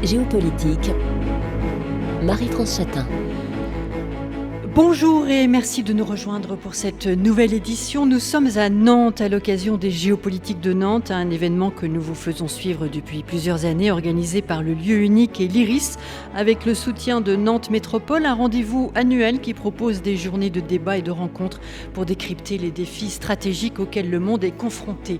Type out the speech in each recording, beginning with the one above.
Géopolitique, Marie-France Chatin. Bonjour et merci de nous rejoindre pour cette nouvelle édition. Nous sommes à Nantes à l'occasion des Géopolitiques de Nantes, un événement que nous vous faisons suivre depuis plusieurs années, organisé par le lieu unique et l'IRIS, avec le soutien de Nantes Métropole, un rendez-vous annuel qui propose des journées de débats et de rencontres pour décrypter les défis stratégiques auxquels le monde est confronté.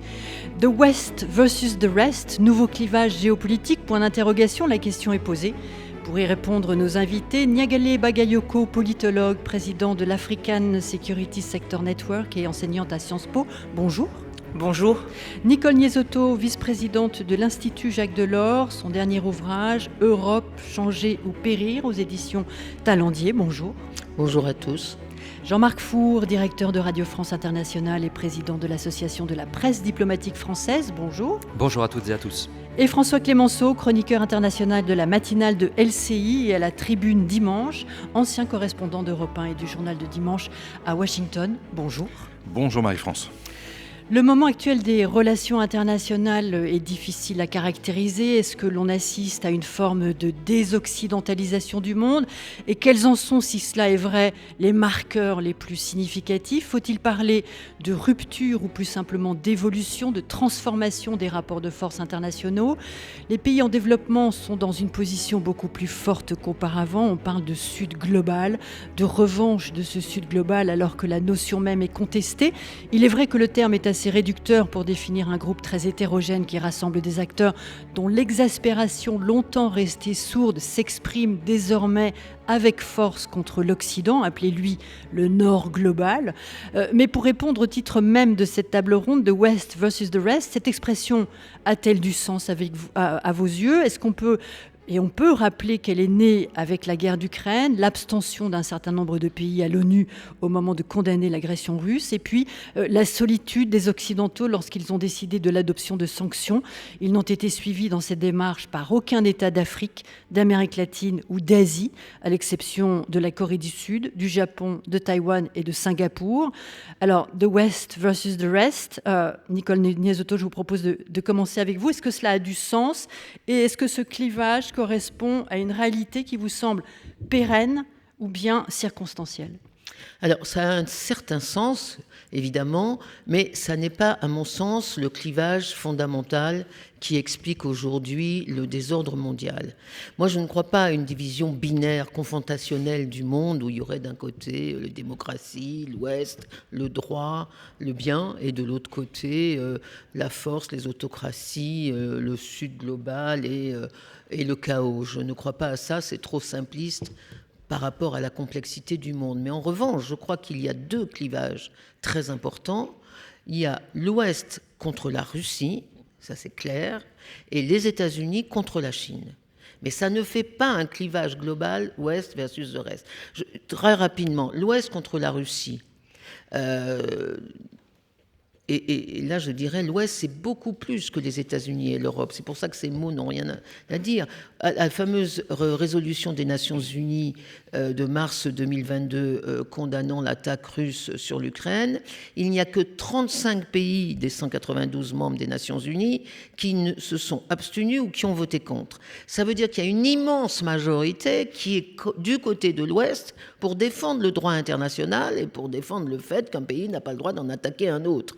The West versus the Rest, nouveau clivage géopolitique, point d'interrogation, la question est posée. Pour y répondre, nos invités, Niagale Bagayoko, politologue, président de l'African Security Sector Network et enseignante à Sciences Po. Bonjour. Bonjour. Nicole Niesotto, vice-présidente de l'Institut Jacques Delors, son dernier ouvrage, Europe, changer ou périr, aux éditions Talendier. Bonjour. Bonjour à tous. Jean-Marc Four, directeur de Radio France Internationale et président de l'Association de la presse diplomatique française. Bonjour. Bonjour à toutes et à tous. Et François Clémenceau, chroniqueur international de la matinale de LCI et à la Tribune Dimanche, ancien correspondant d'Europe 1 et du journal de Dimanche à Washington. Bonjour. Bonjour Marie-France. Le moment actuel des relations internationales est difficile à caractériser. Est-ce que l'on assiste à une forme de désoccidentalisation du monde ? Et quels en sont, si cela est vrai, les marqueurs les plus significatifs ? Faut-il parler de rupture ou plus simplement d'évolution, de transformation des rapports de force internationaux ? Les pays en développement sont dans une position beaucoup plus forte qu'auparavant. On parle de Sud global, de revanche de ce Sud global alors que la notion même est contestée. Il est vrai que le terme est assez réducteur pour définir un groupe très hétérogène qui rassemble des acteurs dont l'exaspération longtemps restée sourde s'exprime désormais avec force contre l'Occident, appelez-lui le Nord global. Mais pour répondre au titre même de cette table ronde, The West versus the Rest, cette expression a-t-elle du sens à vos yeux ? Est-ce qu'on peut... Et on peut rappeler qu'elle est née avec la guerre d'Ukraine, l'abstention d'un certain nombre de pays à l'ONU au moment de condamner l'agression russe, et puis la solitude des Occidentaux lorsqu'ils ont décidé de l'adoption de sanctions. Ils n'ont été suivis dans cette démarche par aucun État d'Afrique, d'Amérique latine ou d'Asie, à l'exception de la Corée du Sud, du Japon, de Taïwan et de Singapour. Alors, The West versus the Rest. Nicole Niesotto, je vous propose de commencer avec vous. Est-ce que cela a du sens ? Et est-ce que ce clivage correspond à une réalité qui vous semble pérenne ou bien circonstancielle ? Alors, ça a un certain sens, évidemment, mais ça n'est pas, à mon sens, le clivage fondamental qui explique aujourd'hui le désordre mondial. Moi, je ne crois pas à une division binaire, confrontationnelle du monde, où il y aurait d'un côté la démocratie, l'Ouest, le droit, le bien, et de l'autre côté la force, les autocraties, le Sud global et le chaos. Je ne crois pas à ça, c'est trop simpliste par rapport à la complexité du monde. Mais en revanche, je crois qu'il y a deux clivages très importants. Il y a l'Ouest contre la Russie, ça c'est clair, et les États-Unis contre la Chine. Mais ça ne fait pas un clivage global Ouest versus le reste. Très rapidement, l'Ouest contre la Russie. Et là, je dirais, l'Ouest, c'est beaucoup plus que les États-Unis et l'Europe. C'est pour ça que ces mots n'ont rien à dire. La fameuse résolution des Nations Unies de mars 2022 condamnant l'attaque russe sur l'Ukraine, il n'y a que 35 pays des 192 membres des Nations Unies qui se sont abstenus ou qui ont voté contre. Ça veut dire qu'il y a une immense majorité qui est du côté de l'Ouest pour défendre le droit international et pour défendre le fait qu'un pays n'a pas le droit d'en attaquer un autre.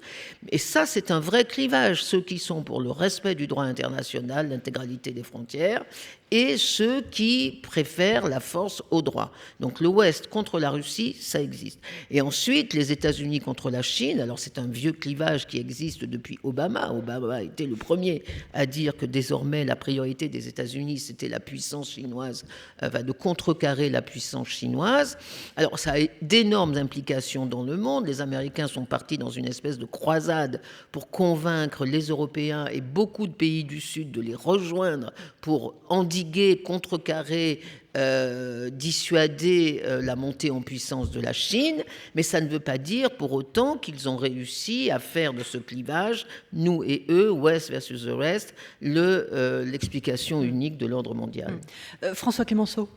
Et ça, c'est un vrai clivage, ceux qui sont pour le respect du droit international, l'intégralité des frontières, et ceux qui préfèrent la force au droit. Donc l'Ouest contre la Russie, ça existe. Et ensuite, les États-Unis contre la Chine, alors c'est un vieux clivage qui existe depuis Obama. Obama a été le premier à dire que désormais la priorité des États-Unis, c'était la puissance chinoise, de contrecarrer la puissance chinoise. Alors ça a d'énormes implications dans le monde. Les Américains sont partis dans une espèce de croisade pour convaincre les Européens et beaucoup de pays du Sud de les rejoindre pour endiguer, contrecarrer, dissuader la montée en puissance de la Chine, mais ça ne veut pas dire pour autant qu'ils ont réussi à faire de ce clivage, nous et eux, West versus the Rest, l'explication unique de l'ordre mondial. François Clémenceau.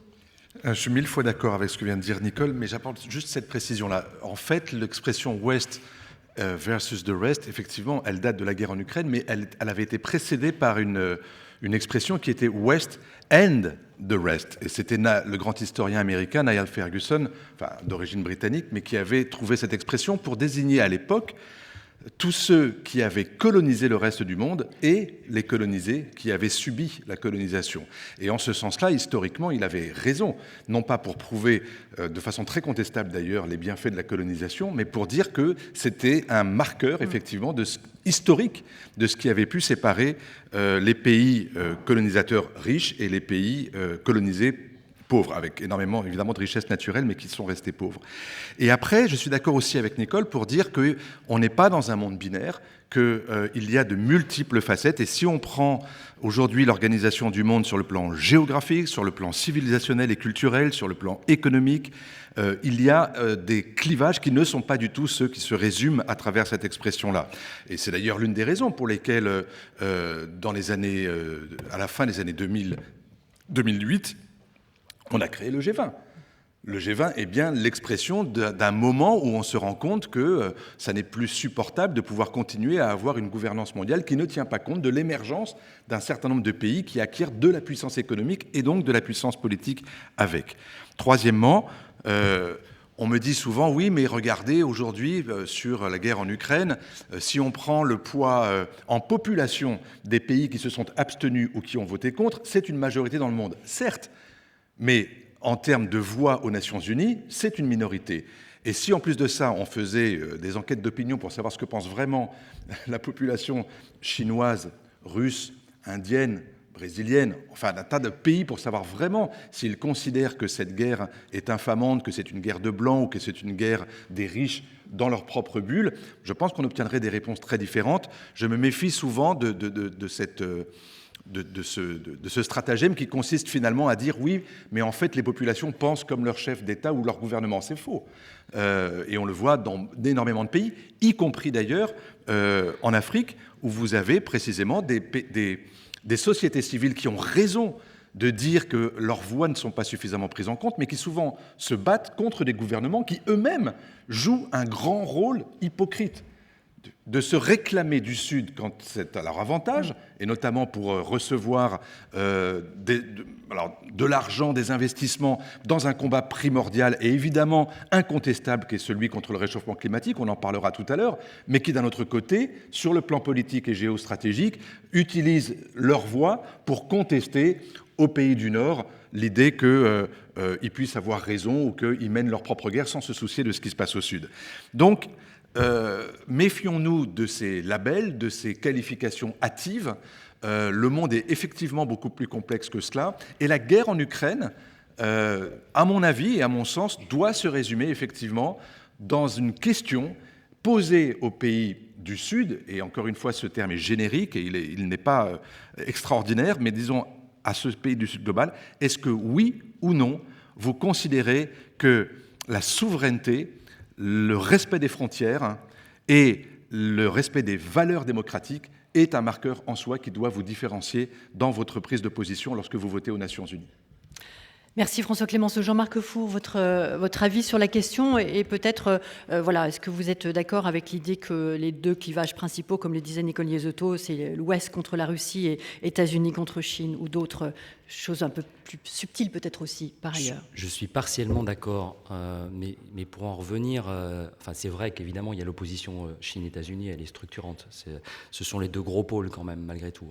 Je suis mille fois d'accord avec ce que vient de dire Nicole, mais j'apporte juste cette précision-là. En fait, l'expression West versus the rest, effectivement, elle date de la guerre en Ukraine, mais elle avait été précédée par une une expression qui était West and the rest. Et c'était le grand historien américain Niall Ferguson, d'origine britannique, mais qui avait trouvé cette expression pour désigner à l'époque tous ceux qui avaient colonisé le reste du monde et les colonisés qui avaient subi la colonisation. Et en ce sens-là, historiquement, il avait raison, non pas pour prouver de façon très contestable d'ailleurs les bienfaits de la colonisation, mais pour dire que c'était un marqueur effectivement historique de ce qui avait pu séparer les pays colonisateurs riches et les pays colonisés pauvres, avec énormément évidemment de richesses naturelles, mais qui sont restés pauvres. Et après, je suis d'accord aussi avec Nicole pour dire qu'on n'est pas dans un monde binaire, qu'il y a de multiples facettes, et si on prend aujourd'hui l'organisation du monde sur le plan géographique, sur le plan civilisationnel et culturel, sur le plan économique, il y a des clivages qui ne sont pas du tout ceux qui se résument à travers cette expression-là. Et c'est d'ailleurs l'une des raisons pour lesquelles, dans les années, à la fin des années 2008, on a créé le G20. Le G20 est bien l'expression d'un moment où on se rend compte que ça n'est plus supportable de pouvoir continuer à avoir une gouvernance mondiale qui ne tient pas compte de l'émergence d'un certain nombre de pays qui acquièrent de la puissance économique et donc de la puissance politique avec. Troisièmement, on me dit souvent, oui, mais regardez, aujourd'hui, sur la guerre en Ukraine, si on prend le poids en population des pays qui se sont abstenus ou qui ont voté contre, c'est une majorité dans le monde. Certes, mais en termes de voix aux Nations Unies, c'est une minorité. Et si en plus de ça, on faisait des enquêtes d'opinion pour savoir ce que pense vraiment la population chinoise, russe, indienne, brésilienne, enfin un tas de pays pour savoir vraiment s'ils considèrent que cette guerre est infamante, que c'est une guerre de blancs ou que c'est une guerre des riches dans leur propre bulle, je pense qu'on obtiendrait des réponses très différentes. Je me méfie souvent de ce stratagème qui consiste finalement à dire oui, mais en fait les populations pensent comme leur chef d'État ou leur gouvernement. C'est faux. Et on le voit dans énormément de pays, y compris d'ailleurs en Afrique, où vous avez précisément des sociétés civiles qui ont raison de dire que leurs voix ne sont pas suffisamment prises en compte, mais qui souvent se battent contre des gouvernements qui eux-mêmes jouent un grand rôle hypocrite. De se réclamer du Sud quand c'est à leur avantage, et notamment pour recevoir de l'argent, des investissements dans un combat primordial et évidemment incontestable qui est celui contre le réchauffement climatique, on en parlera tout à l'heure, mais qui d'un autre côté, sur le plan politique et géostratégique, utilisent leur voix pour contester aux pays du Nord l'idée qu'ils puissent avoir raison ou qu'ils mènent leur propre guerre sans se soucier de ce qui se passe au Sud. Donc, méfions-nous de ces labels, de ces qualifications hâtives. Le monde est effectivement beaucoup plus complexe que cela. Et la guerre en Ukraine, à mon avis et à mon sens, doit se résumer effectivement dans une question posée aux pays du Sud. Et encore une fois, ce terme est générique et il n'est pas extraordinaire, mais disons à ce pays du Sud global, est-ce que oui ou non, vous considérez que la souveraineté, le respect des frontières et le respect des valeurs démocratiques est un marqueur en soi qui doit vous différencier dans votre prise de position lorsque vous votez aux Nations Unies. Merci François Clémenceau. Jean-Marc Four, votre avis sur la question et peut-être, est-ce que vous êtes d'accord avec l'idée que les deux clivages principaux, comme le disait Nicole Liezotto, c'est l'Ouest contre la Russie et États-Unis contre Chine ou d'autres choses un peu plus subtiles peut-être aussi par ailleurs? Je suis partiellement d'accord, mais pour en revenir, c'est vrai qu'évidemment il y a l'opposition Chine-États-Unis, elle est structurante. Ce sont les deux gros pôles quand même malgré tout.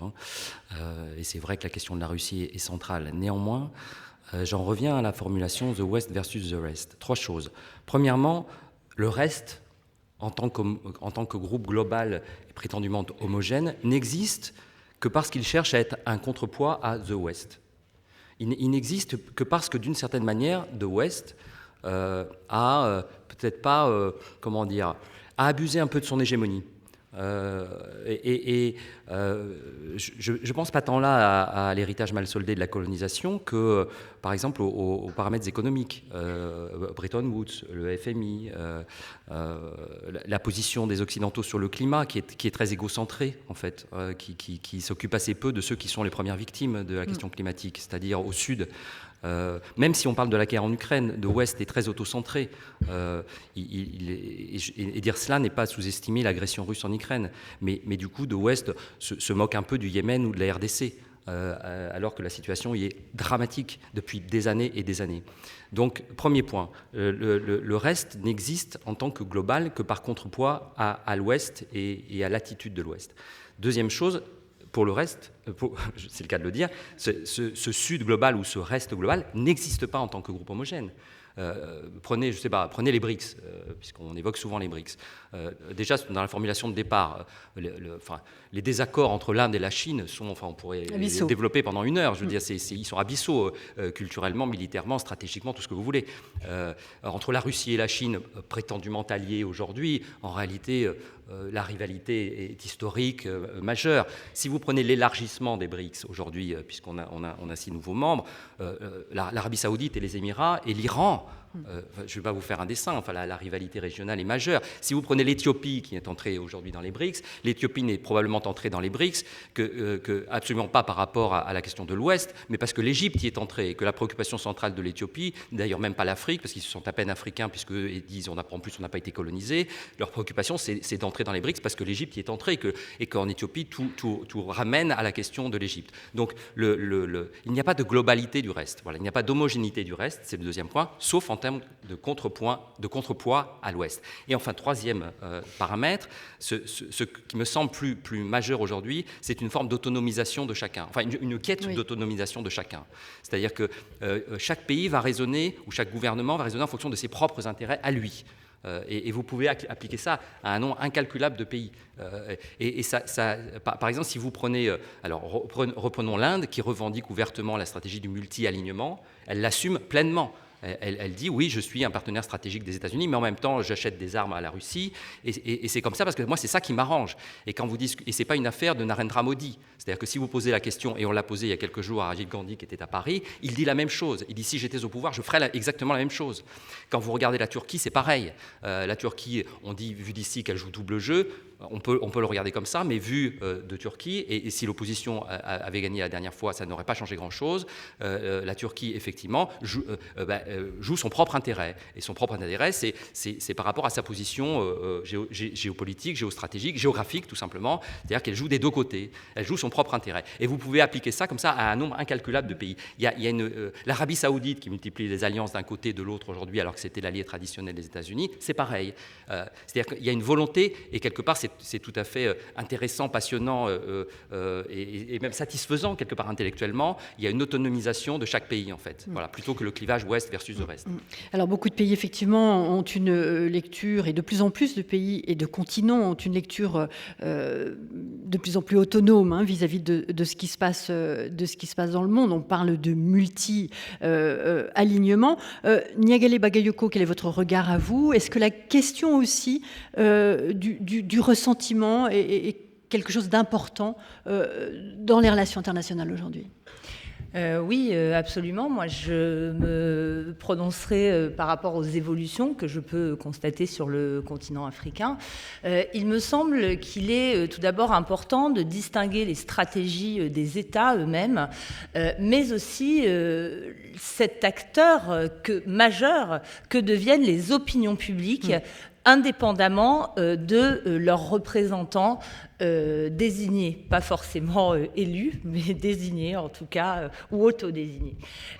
Et c'est vrai que la question de la Russie est centrale. Néanmoins, j'en reviens à la formulation « the West versus the rest ». Trois choses. Premièrement, le reste, en tant que groupe global et prétendument homogène, n'existe que parce qu'il cherche à être un contrepoids à the West. Il n'existe que parce que, d'une certaine manière, the West a peut-être pas, a abusé un peu de son hégémonie. Je pense pas tant là à l'héritage mal soldé de la colonisation que, par exemple, aux paramètres économiques. Bretton Woods, le FMI, la position des Occidentaux sur le climat, qui est très égocentrée, en fait, qui s'occupe assez peu de ceux qui sont les premières victimes de la question climatique, c'est-à-dire au Sud. Même si on parle de la guerre en Ukraine, de l'Ouest est très auto-centré. Et dire cela n'est pas sous-estimer l'agression russe en Ukraine. Mais du coup, de l'Ouest se moque un peu du Yémen ou de la RDC. alors que la situation y est dramatique depuis des années et des années. Donc, premier point, le reste n'existe en tant que global que par contrepoids à l'ouest et à l'attitude de l'ouest. Deuxième chose, pour le reste, c'est le cas de le dire, ce sud global ou ce reste global n'existe pas en tant que groupe homogène. Prenez les BRICS, puisqu'on évoque souvent les BRICS. Déjà, dans la formulation de départ, les désaccords entre l'Inde et la Chine sont, on pourrait les développer pendant une heure. Je veux dire, ils sont abyssaux, culturellement, militairement, stratégiquement, tout ce que vous voulez. Entre la Russie et la Chine, prétendument alliées aujourd'hui, en réalité, la rivalité est historique, majeure. Si vous prenez l'élargissement des BRICS aujourd'hui, puisqu'on a 6 nouveaux membres, l'Arabie Saoudite et les Émirats et l'Iran, je ne vais pas vous faire un dessin, la rivalité régionale est majeure. Si vous prenez l'Éthiopie, qui est entrée aujourd'hui dans les BRICS, l'Éthiopie n'est probablement entrée dans les BRICS que absolument pas par rapport à la question de l'Ouest, mais parce que l'Égypte y est entrée et que la préoccupation centrale de l'Éthiopie, d'ailleurs même pas l'Afrique, parce qu'ils sont à peine africains, puisqu'ils disent en plus on n'a pas été colonisé, leur préoccupation c'est d'entrer dans les BRICS parce que l'Égypte y est entrée et qu'en Éthiopie tout ramène à la question de l'Égypte. Donc il n'y a pas de globalité du reste, il n'y a pas d'homogénéité du reste, c'est le deuxième point, sauf en termes de contrepoids à l'ouest. Et enfin, troisième paramètre, ce qui me semble plus majeur aujourd'hui, c'est une forme d'autonomisation de chacun, une quête d'autonomisation de chacun. C'est-à-dire que chaque pays va raisonner, ou chaque gouvernement va raisonner en fonction de ses propres intérêts à lui. Et vous pouvez appliquer ça à un nombre incalculable de pays. Par exemple, si vous prenez... reprenons l'Inde, qui revendique ouvertement la stratégie du multi-alignement, elle l'assume pleinement. Elle dit oui, je suis un partenaire stratégique des États-Unis, mais en même temps, j'achète des armes à la Russie, et c'est comme ça parce que moi, c'est ça qui m'arrange. Et c'est pas une affaire de Narendra Modi. C'est-à-dire que si vous posez la question, et on l'a posée il y a quelques jours à Rajiv Gandhi qui était à Paris, il dit la même chose. Il dit si j'étais au pouvoir, je ferais exactement la même chose. Quand vous regardez la Turquie, c'est pareil. La Turquie, on dit vu d'ici qu'elle joue double jeu. On peut le regarder comme ça, mais vu de Turquie, et si l'opposition avait gagné la dernière fois, ça n'aurait pas changé grand-chose. La Turquie, effectivement, joue son propre intérêt. Et son propre intérêt, c'est par rapport à sa position géopolitique, géostratégique, géographique, tout simplement. C'est-à-dire qu'elle joue des deux côtés. Elle joue son propre intérêt. Et vous pouvez appliquer ça comme ça à un nombre incalculable de pays. Il y a l'Arabie Saoudite qui multiplie les alliances d'un côté et de l'autre aujourd'hui, alors que c'était l'allié traditionnel des États-Unis. C'est pareil. C'est-à-dire qu'il y a une volonté, et quelque part, c'est tout à fait intéressant, passionnant et même satisfaisant quelque part intellectuellement. Il y a une autonomisation de chaque pays en fait, plutôt que le clivage ouest versus le reste. Alors beaucoup de pays effectivement ont une lecture, et de plus en plus de pays et de continents ont une lecture de plus en plus autonome vis-à-vis de ce qui se passe dans le monde. On parle de multi-alignement. Niagale Bagayoko, quel est votre regard à vous? Est-ce que la question aussi du ressentiment est quelque chose d'important dans les relations internationales aujourd'hui? Oui, absolument. Moi, je me prononcerai par rapport aux évolutions que je peux constater sur le continent africain. Il me semble qu'il est tout d'abord important de distinguer les stratégies des États eux-mêmes, mais aussi cet acteur majeur que deviennent les opinions publiques, indépendamment de leurs représentants désignés, pas forcément élus, mais désignés en tout cas, ou autodésignés.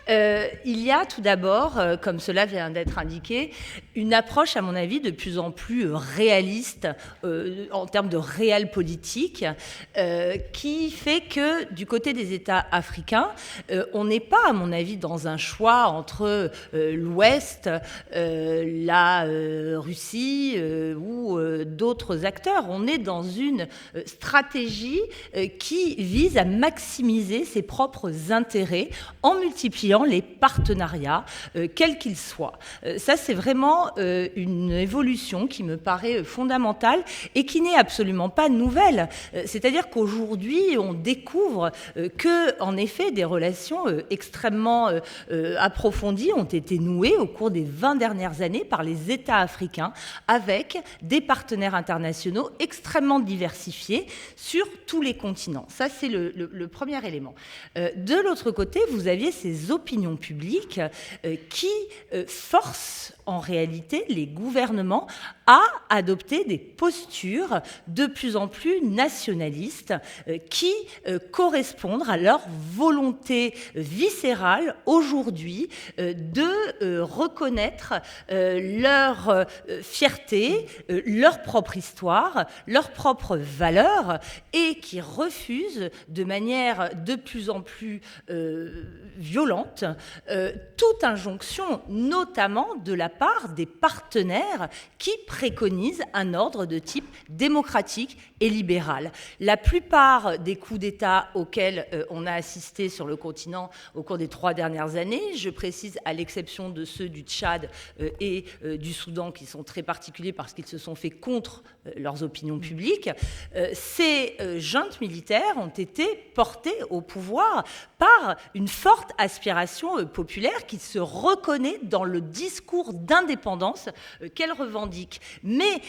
Il y a tout d'abord, comme cela vient d'être indiqué, une approche, à mon avis, de plus en plus réaliste en termes de réel politique, qui fait que du côté des États africains, on n'est pas, à mon avis, dans un choix entre l'Ouest, la Russie ou d'autres acteurs. On est dans une stratégie qui vise à maximiser ses propres intérêts en multipliant les partenariats, quels qu'ils soient. Ça, c'est vraiment une évolution qui me paraît fondamentale et qui n'est absolument pas nouvelle. C'est-à-dire qu'aujourd'hui, on découvre que, en effet, des relations extrêmement approfondies ont été nouées au cours des 20 dernières années par les États africains avec des partenaires internationaux extrêmement diversifiés sur tous les continents. Ça, c'est le premier élément. De l'autre côté, vous aviez ces opinions publiques qui forcent en réalité les gouvernements à adopter des postures de plus en plus nationalistes qui correspondent à leur volonté viscérale aujourd'hui de reconnaître leur fierté, leur propre histoire, leurs propres valeurs, et qui refusent de manière de plus en plus violente toute injonction, notamment de la part des partenaires qui préconisent un ordre de type démocratique et libéral. La plupart des coups d'État auxquels on a assisté sur le continent au cours des 3 dernières années, je précise à l'exception de ceux du Tchad et du Soudan qui sont très particuliers parce qu'ils se sont faits contre leurs opinions publiques, ces juntes militaires ont été portées au pouvoir par une forte aspiration populaire qui se reconnaît dans le discours d'indépendance qu'elles revendiquent. Mais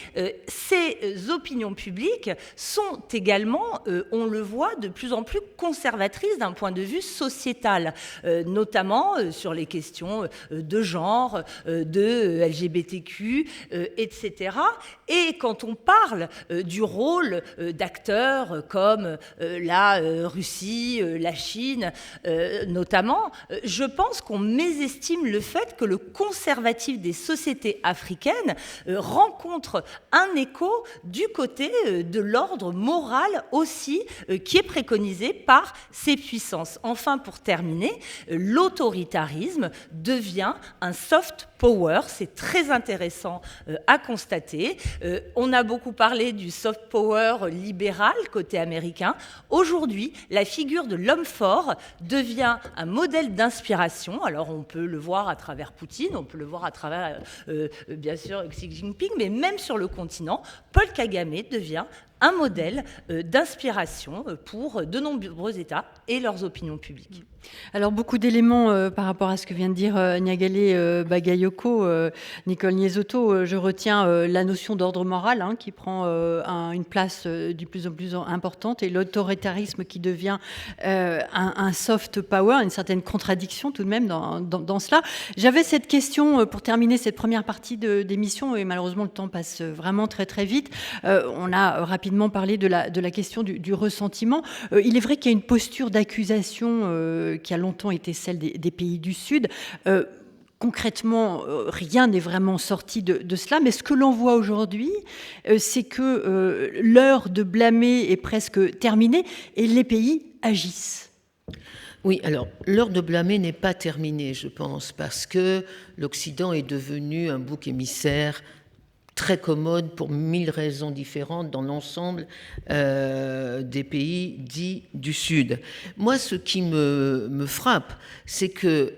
ces opinions publiques sont également, on le voit, de plus en plus conservatrices d'un point de vue sociétal, notamment sur les questions de genre, de LGBTQ, etc. Et quand on parle du rôle d'acteurs comme la Russie, la Chine, notamment, je pense qu'on mésestime le fait que le conservatisme des sociétés africaines rencontre un écho du côté de l'ordre moral aussi, qui est préconisé par ces puissances. Enfin, pour terminer, l'autoritarisme devient un soft power. C'est très intéressant à constater. On a beaucoup parlé du soft power libéral côté américain. Aujourd'hui, la figure de l'homme fort devient un modèle d'inspiration. Alors, on peut le voir à travers Poutine, on peut le voir à travers, bien sûr, Xi Jinping, mais même sur le continent, Paul Kagame devient un modèle d'inspiration pour de nombreux États et leurs opinions publiques. Alors, beaucoup d'éléments par rapport à ce que vient de dire Niagale Bagayoko, Nicole Niesotto. Je retiens la notion d'ordre moral qui prend une place de plus en plus importante, et l'autoritarisme qui devient un soft power, une certaine contradiction tout de même dans cela. J'avais cette question pour terminer cette première partie d'émission, et malheureusement le temps passe vraiment très très vite. On a rapidement parlé de la question du ressentiment. Il est vrai qu'il y a une posture d'accusation qui a longtemps été celle des pays du Sud. Concrètement, rien n'est vraiment sorti de cela, mais ce que l'on voit aujourd'hui, c'est que l'heure de blâmer est presque terminée et les pays agissent. Oui, alors l'heure de blâmer n'est pas terminée, je pense, parce que l'Occident est devenu un bouc émissaire très commode pour 1000 raisons différentes dans l'ensemble des pays dits du Sud. Moi, ce qui me frappe, c'est que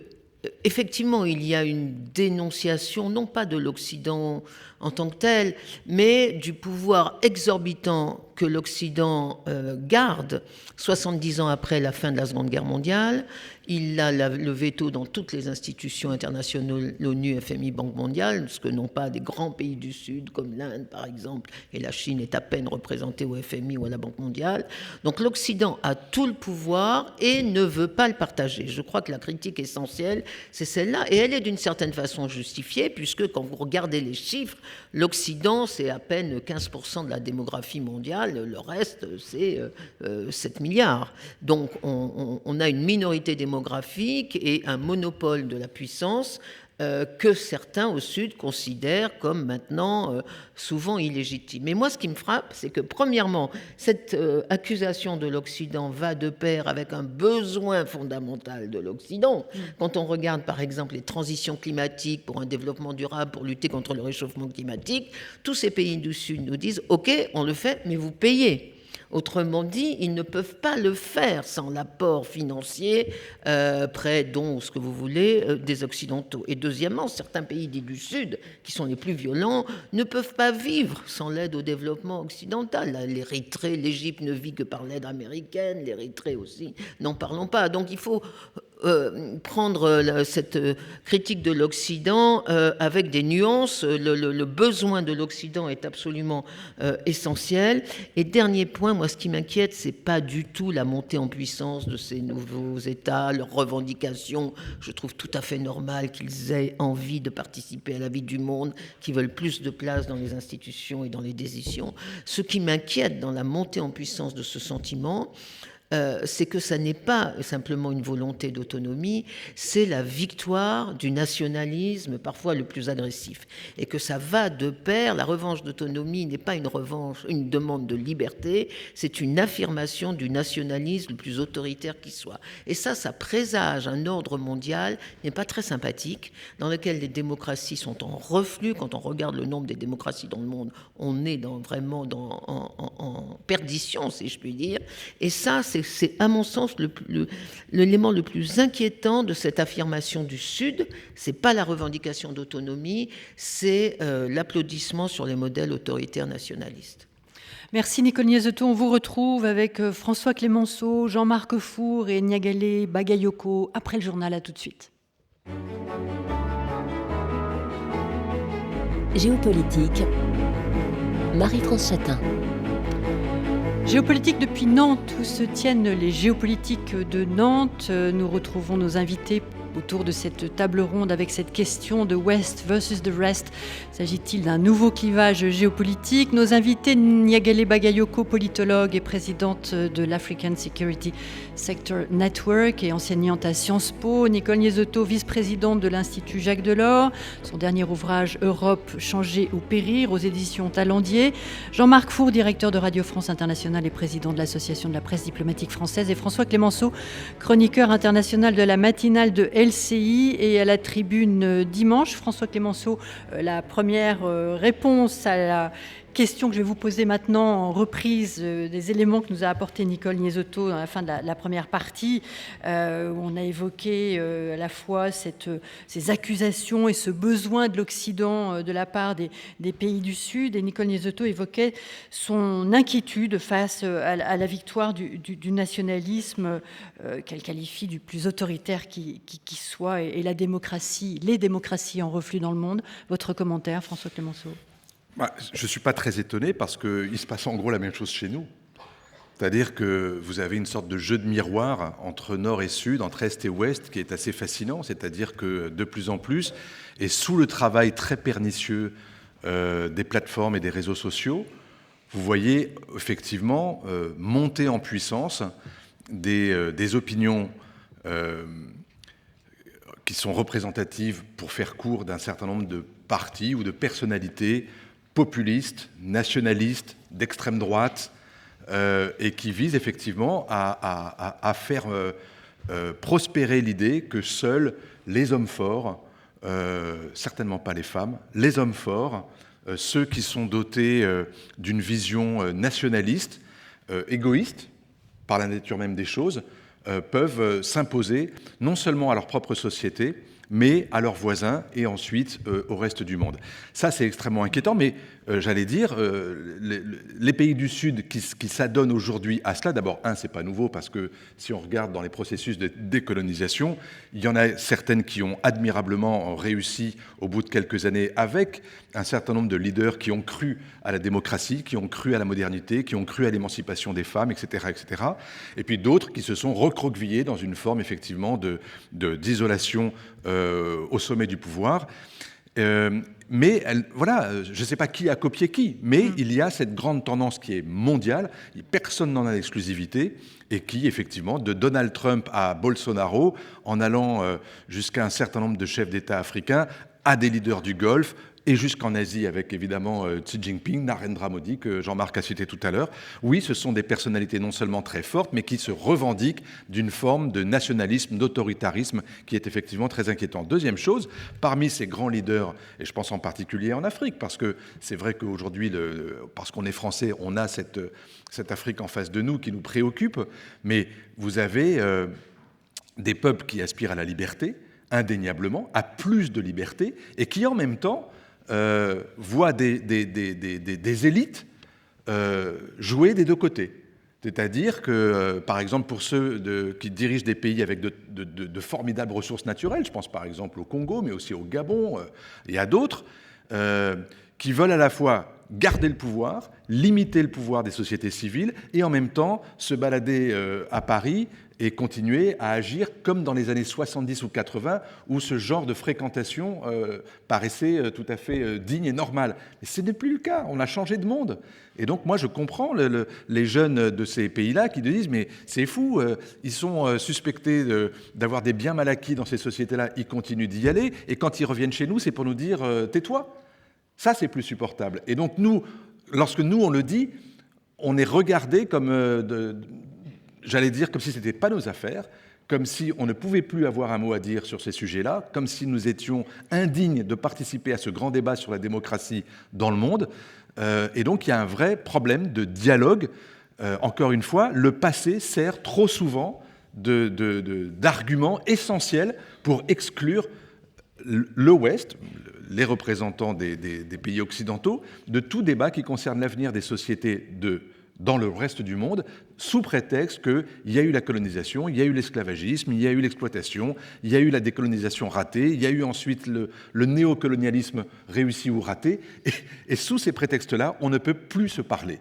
effectivement, il y a une dénonciation, non pas de l'Occident en tant que tel, mais du pouvoir exorbitant que l'Occident garde 70 ans après la fin de la Seconde Guerre mondiale. Il a le veto dans toutes les institutions internationales, l'ONU, FMI, Banque mondiale, ce que n'ont pas des grands pays du Sud, comme l'Inde par exemple, et la Chine est à peine représentée au FMI ou à la Banque mondiale. Donc l'Occident a tout le pouvoir et ne veut pas le partager. Je crois que la critique essentielle, c'est celle-là, et elle est d'une certaine façon justifiée, puisque quand vous regardez les chiffres, l'Occident, c'est à peine 15% de la démographie mondiale, le reste, c'est 7 milliards. Donc on a une minorité démographique et un monopole de la puissance que certains au Sud considèrent comme maintenant souvent illégitime. Mais moi, ce qui me frappe, c'est que premièrement, cette accusation de l'Occident va de pair avec un besoin fondamental de l'Occident. Quand on regarde par exemple les transitions climatiques pour un développement durable, pour lutter contre le réchauffement climatique, tous ces pays du Sud nous disent « Ok, on le fait, mais vous payez ». Autrement dit, ils ne peuvent pas le faire sans l'apport financier, prêt, dons, ce que vous voulez, des Occidentaux. Et deuxièmement, certains pays dits du Sud, qui sont les plus violents, ne peuvent pas vivre sans l'aide au développement occidental. L'Érythrée, l'Égypte ne vit que par l'aide américaine, l'Érythrée aussi, n'en parlons pas. Donc il faut prendre cette critique de l'Occident avec des nuances. Le besoin de l'Occident est absolument essentiel. Et dernier point, moi, ce qui m'inquiète, c'est pas du tout la montée en puissance de ces nouveaux États, leurs revendications. Je trouve tout à fait normal qu'ils aient envie de participer à la vie du monde, qu'ils veulent plus de place dans les institutions et dans les décisions. Ce qui m'inquiète dans la montée en puissance de ce sentiment, c'est que ça n'est pas simplement une volonté d'autonomie, c'est la victoire du nationalisme, parfois le plus agressif. Et que ça va de pair, la revanche d'autonomie n'est pas une revanche, une demande de liberté, c'est une affirmation du nationalisme le plus autoritaire qui soit. Et ça présage un ordre mondial qui n'est pas très sympathique, dans lequel les démocraties sont en reflux. Quand on regarde le nombre des démocraties dans le monde, on est vraiment en perdition, si je puis dire. Et ça, c'est à mon sens l'élément le plus inquiétant de cette affirmation du Sud. C'est pas la revendication d'autonomie, c'est l'applaudissement sur les modèles autoritaires nationalistes. Merci Nicole Niazetto. On vous retrouve avec François Clémenceau, Jean-Marc Four et Niagale Bagayoko après le journal. À tout de suite. Géopolitique, Marie-France Chatin. Géopolitique depuis Nantes, où se tiennent les géopolitiques de Nantes. Nous retrouvons nos invités autour de cette table ronde avec cette question de West versus the Rest. S'agit-il d'un nouveau clivage géopolitique? Nos invités, Niagale Bagayoko, politologue et présidente de l'African Security Sector Network et enseignante à Sciences Po. Nicole Niazetto, vice-présidente de l'Institut Jacques Delors. Son dernier ouvrage, Europe, changer ou périr, aux éditions Talendier. Jean-Marc Four, directeur de Radio France Internationale et président de l'Association de la presse diplomatique française. Et François Clémenceau, chroniqueur international de la matinale de LCI et à la tribune dimanche. François Clémenceau, la première réponse à la question que je vais vous poser maintenant en reprise des éléments que nous a apporté Nicole Niazetto à la fin de la première partie, où on a évoqué à la fois ces accusations et ce besoin de l'Occident de la part des pays du Sud. Et Nicole Niazetto évoquait son inquiétude face à la victoire du nationalisme qu'elle qualifie du plus autoritaire qui soit, et la démocratie, les démocraties en reflux dans le monde. Votre commentaire, François Clémenceau? Je ne suis pas très étonné parce qu'il se passe en gros la même chose chez nous. C'est-à-dire que vous avez une sorte de jeu de miroir entre Nord et Sud, entre Est et Ouest, qui est assez fascinant. C'est-à-dire que de plus en plus, et sous le travail très pernicieux des plateformes et des réseaux sociaux, vous voyez effectivement monter en puissance des opinions qui sont représentatives, pour faire court, d'un certain nombre de partis ou de personnalités populistes, nationalistes, d'extrême droite, et qui visent effectivement à faire prospérer l'idée que seuls les hommes forts, certainement pas les femmes, les hommes forts, ceux qui sont dotés d'une vision nationaliste, égoïste, par la nature même des choses, peuvent s'imposer non seulement à leur propre société, mais à leurs voisins et ensuite au reste du monde. Ça, c'est extrêmement inquiétant, mais j'allais dire, les pays du Sud qui s'adonnent aujourd'hui à cela, d'abord, c'est pas nouveau, parce que si on regarde dans les processus de décolonisation, il y en a certaines qui ont admirablement réussi au bout de quelques années, avec un certain nombre de leaders qui ont cru à la démocratie, qui ont cru à la modernité, qui ont cru à l'émancipation des femmes, etc., etc. Et puis d'autres qui se sont recroquevillés dans une forme, effectivement, d'isolation au sommet du pouvoir. Mais voilà, je ne sais pas qui a copié qui, mais il y a cette grande tendance qui est mondiale, personne n'en a l'exclusivité, et qui, effectivement, de Donald Trump à Bolsonaro, en allant jusqu'à un certain nombre de chefs d'État africains, à des leaders du Golfe, et jusqu'en Asie avec évidemment Xi Jinping, Narendra Modi, que Jean-Marc a cité tout à l'heure. Oui, ce sont des personnalités non seulement très fortes, mais qui se revendiquent d'une forme de nationalisme, d'autoritarisme qui est effectivement très inquiétant. Deuxième chose, parmi ces grands leaders, et je pense en particulier en Afrique, parce que c'est vrai qu'aujourd'hui, parce qu'on est français, on a cette Afrique en face de nous qui nous préoccupe, mais vous avez des peuples qui aspirent à la liberté, indéniablement, à plus de liberté, et qui en même temps voient des élites jouer des deux côtés. C'est-à-dire que, par exemple, pour ceux qui dirigent des pays avec de formidables ressources naturelles, je pense par exemple au Congo, mais aussi au Gabon et à d'autres, qui veulent à la fois garder le pouvoir, limiter le pouvoir des sociétés civiles et en même temps se balader à Paris et continuer à agir comme dans les années 70 ou 80 où ce genre de fréquentation paraissait tout à fait digne et normal. Mais ce n'est plus le cas, on a changé de monde. Et donc moi je comprends les jeunes de ces pays-là qui disent mais c'est fou, ils sont suspectés d'avoir des biens mal acquis dans ces sociétés-là, ils continuent d'y aller et quand ils reviennent chez nous c'est pour nous dire tais-toi. Ça c'est plus supportable. Et donc nous, lorsque nous on le dit, on est regardé comme j'allais dire comme si ce n'était pas nos affaires, comme si on ne pouvait plus avoir un mot à dire sur ces sujets-là, comme si nous étions indignes de participer à ce grand débat sur la démocratie dans le monde. Et donc il y a un vrai problème de dialogue. Encore une fois, le passé sert trop souvent d'argument essentiel pour exclure le Ouest, les représentants des pays occidentaux, de tout débat qui concerne l'avenir des sociétés dans le reste du monde, sous prétexte qu'il y a eu la colonisation, il y a eu l'esclavagisme, il y a eu l'exploitation, il y a eu la décolonisation ratée, il y a eu ensuite le néocolonialisme réussi ou raté, et sous ces prétextes-là, on ne peut plus se parler.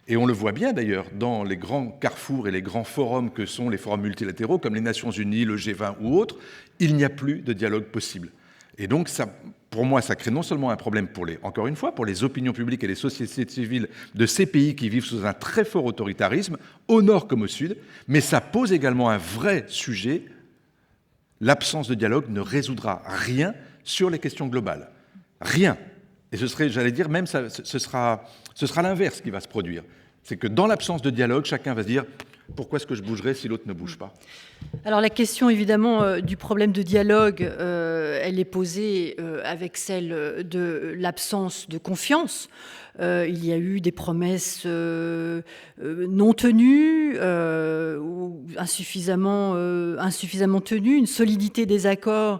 Et on le voit bien d'ailleurs dans les grands carrefours et les grands forums que sont les forums multilatéraux, comme les Nations Unies, le G20 ou autres, il n'y a plus de dialogue possible. Et donc, ça, pour moi, ça crée non seulement un problème encore une fois, pour les opinions publiques et les sociétés civiles de ces pays qui vivent sous un très fort autoritarisme, au nord comme au sud, mais ça pose également un vrai sujet. L'absence de dialogue ne résoudra rien sur les questions globales. Rien. Et ce serait, j'allais dire, même ce sera l'inverse qui va se produire. C'est que dans l'absence de dialogue, chacun va se dire « Pourquoi est-ce que je bougerais si l'autre ne bouge pas ?» Alors la question évidemment du problème de dialogue, elle est posée avec celle de l'absence de confiance. Il y a eu des promesses non tenues ou insuffisamment tenues, une solidité des accords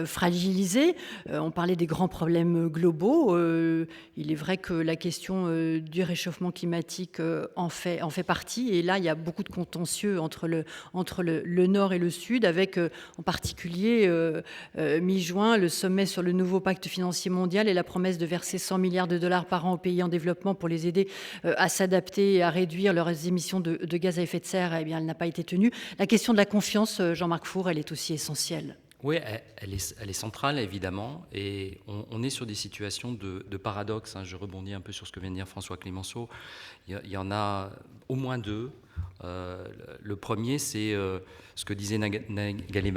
fragilisée. On parlait des grands problèmes globaux. Il est vrai que la question du réchauffement climatique en fait partie. Et là, il y a beaucoup de contentieux entre le Nord et le Sud, avec en particulier mi-juin le sommet sur le nouveau pacte financier mondial et la promesse de verser 100 milliards de dollars par an aux pays en développement pour les aider à s'adapter et à réduire leurs émissions de gaz à effet de serre. Eh bien, elle n'a pas été tenue. La question de la confiance, Jean-Marc Four, elle est aussi essentielle. Oui, elle est centrale, évidemment, et on est sur des situations de paradoxe. Je rebondis un peu sur ce que vient de dire François Clémenceau. Il y en a au moins deux. Le premier, c'est ce que disait Nagali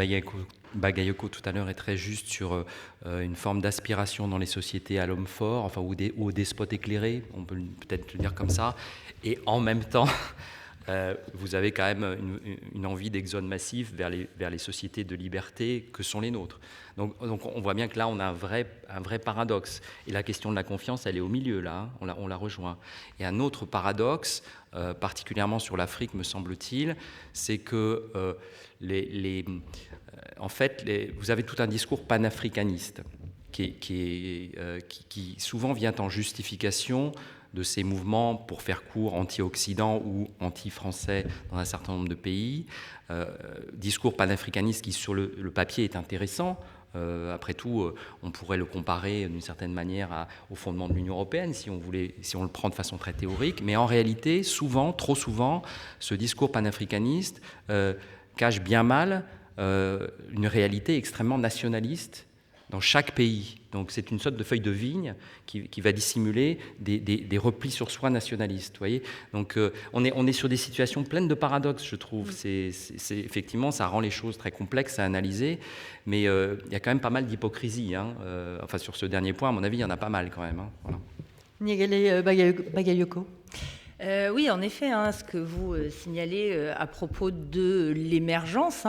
Bagayoko tout à l'heure, est très juste sur une forme d'aspiration dans les sociétés à l'homme fort, enfin, ou au despote éclairé, on peut peut-être le dire comme ça, et en même temps... vous avez quand même une envie d'exode massif vers les sociétés de liberté que sont les nôtres. Donc on voit bien que là, on a un vrai paradoxe. Et la question de la confiance, elle est au milieu, là, hein, on la rejoint. Et un autre paradoxe, particulièrement sur l'Afrique, me semble-t-il, c'est que vous avez tout un discours panafricaniste qui souvent vient en justification de ces mouvements, pour faire court, anti-Occident ou anti-français dans un certain nombre de pays. Discours panafricaniste qui, sur le papier, est intéressant. Après tout, on pourrait le comparer d'une certaine manière au fondement de l'Union européenne, si on le prend de façon très théorique. Mais en réalité, trop souvent, ce discours panafricaniste cache bien mal une réalité extrêmement nationaliste dans chaque pays. Donc c'est une sorte de feuille de vigne qui va dissimuler des replis sur soi nationalistes. Voyez, donc on est sur des situations pleines de paradoxes, je trouve. C'est effectivement, ça rend les choses très complexes à analyser, mais il y a quand même pas mal d'hypocrisie. Enfin, sur ce dernier point, à mon avis, il y en a pas mal quand même. Voilà. Nagali Bagayoko. Oui, en effet, ce que vous signalez à propos de l'émergence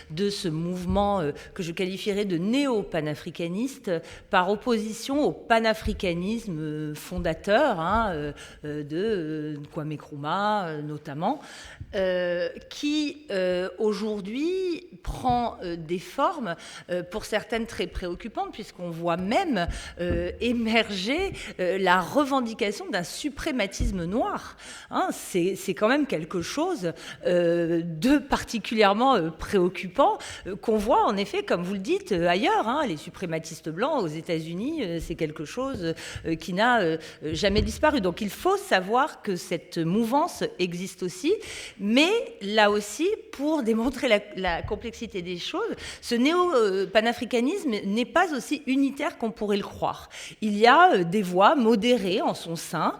de ce mouvement que je qualifierais de néo-panafricaniste par opposition au panafricanisme fondateur de Kwame Nkrumah notamment, qui aujourd'hui prend des formes pour certaines très préoccupantes, puisqu'on voit même émerger la revendication d'un suprématisme noir l'art. Hein, c'est quand même quelque chose de particulièrement préoccupant qu'on voit en effet, comme vous le dites, ailleurs. Hein, les suprématistes blancs aux États-Unis, c'est quelque chose qui n'a jamais disparu. Donc il faut savoir que cette mouvance existe aussi, mais là aussi, pour démontrer la complexité des choses, ce néo-panafricanisme n'est pas aussi unitaire qu'on pourrait le croire. Il y a des voix modérées en son sein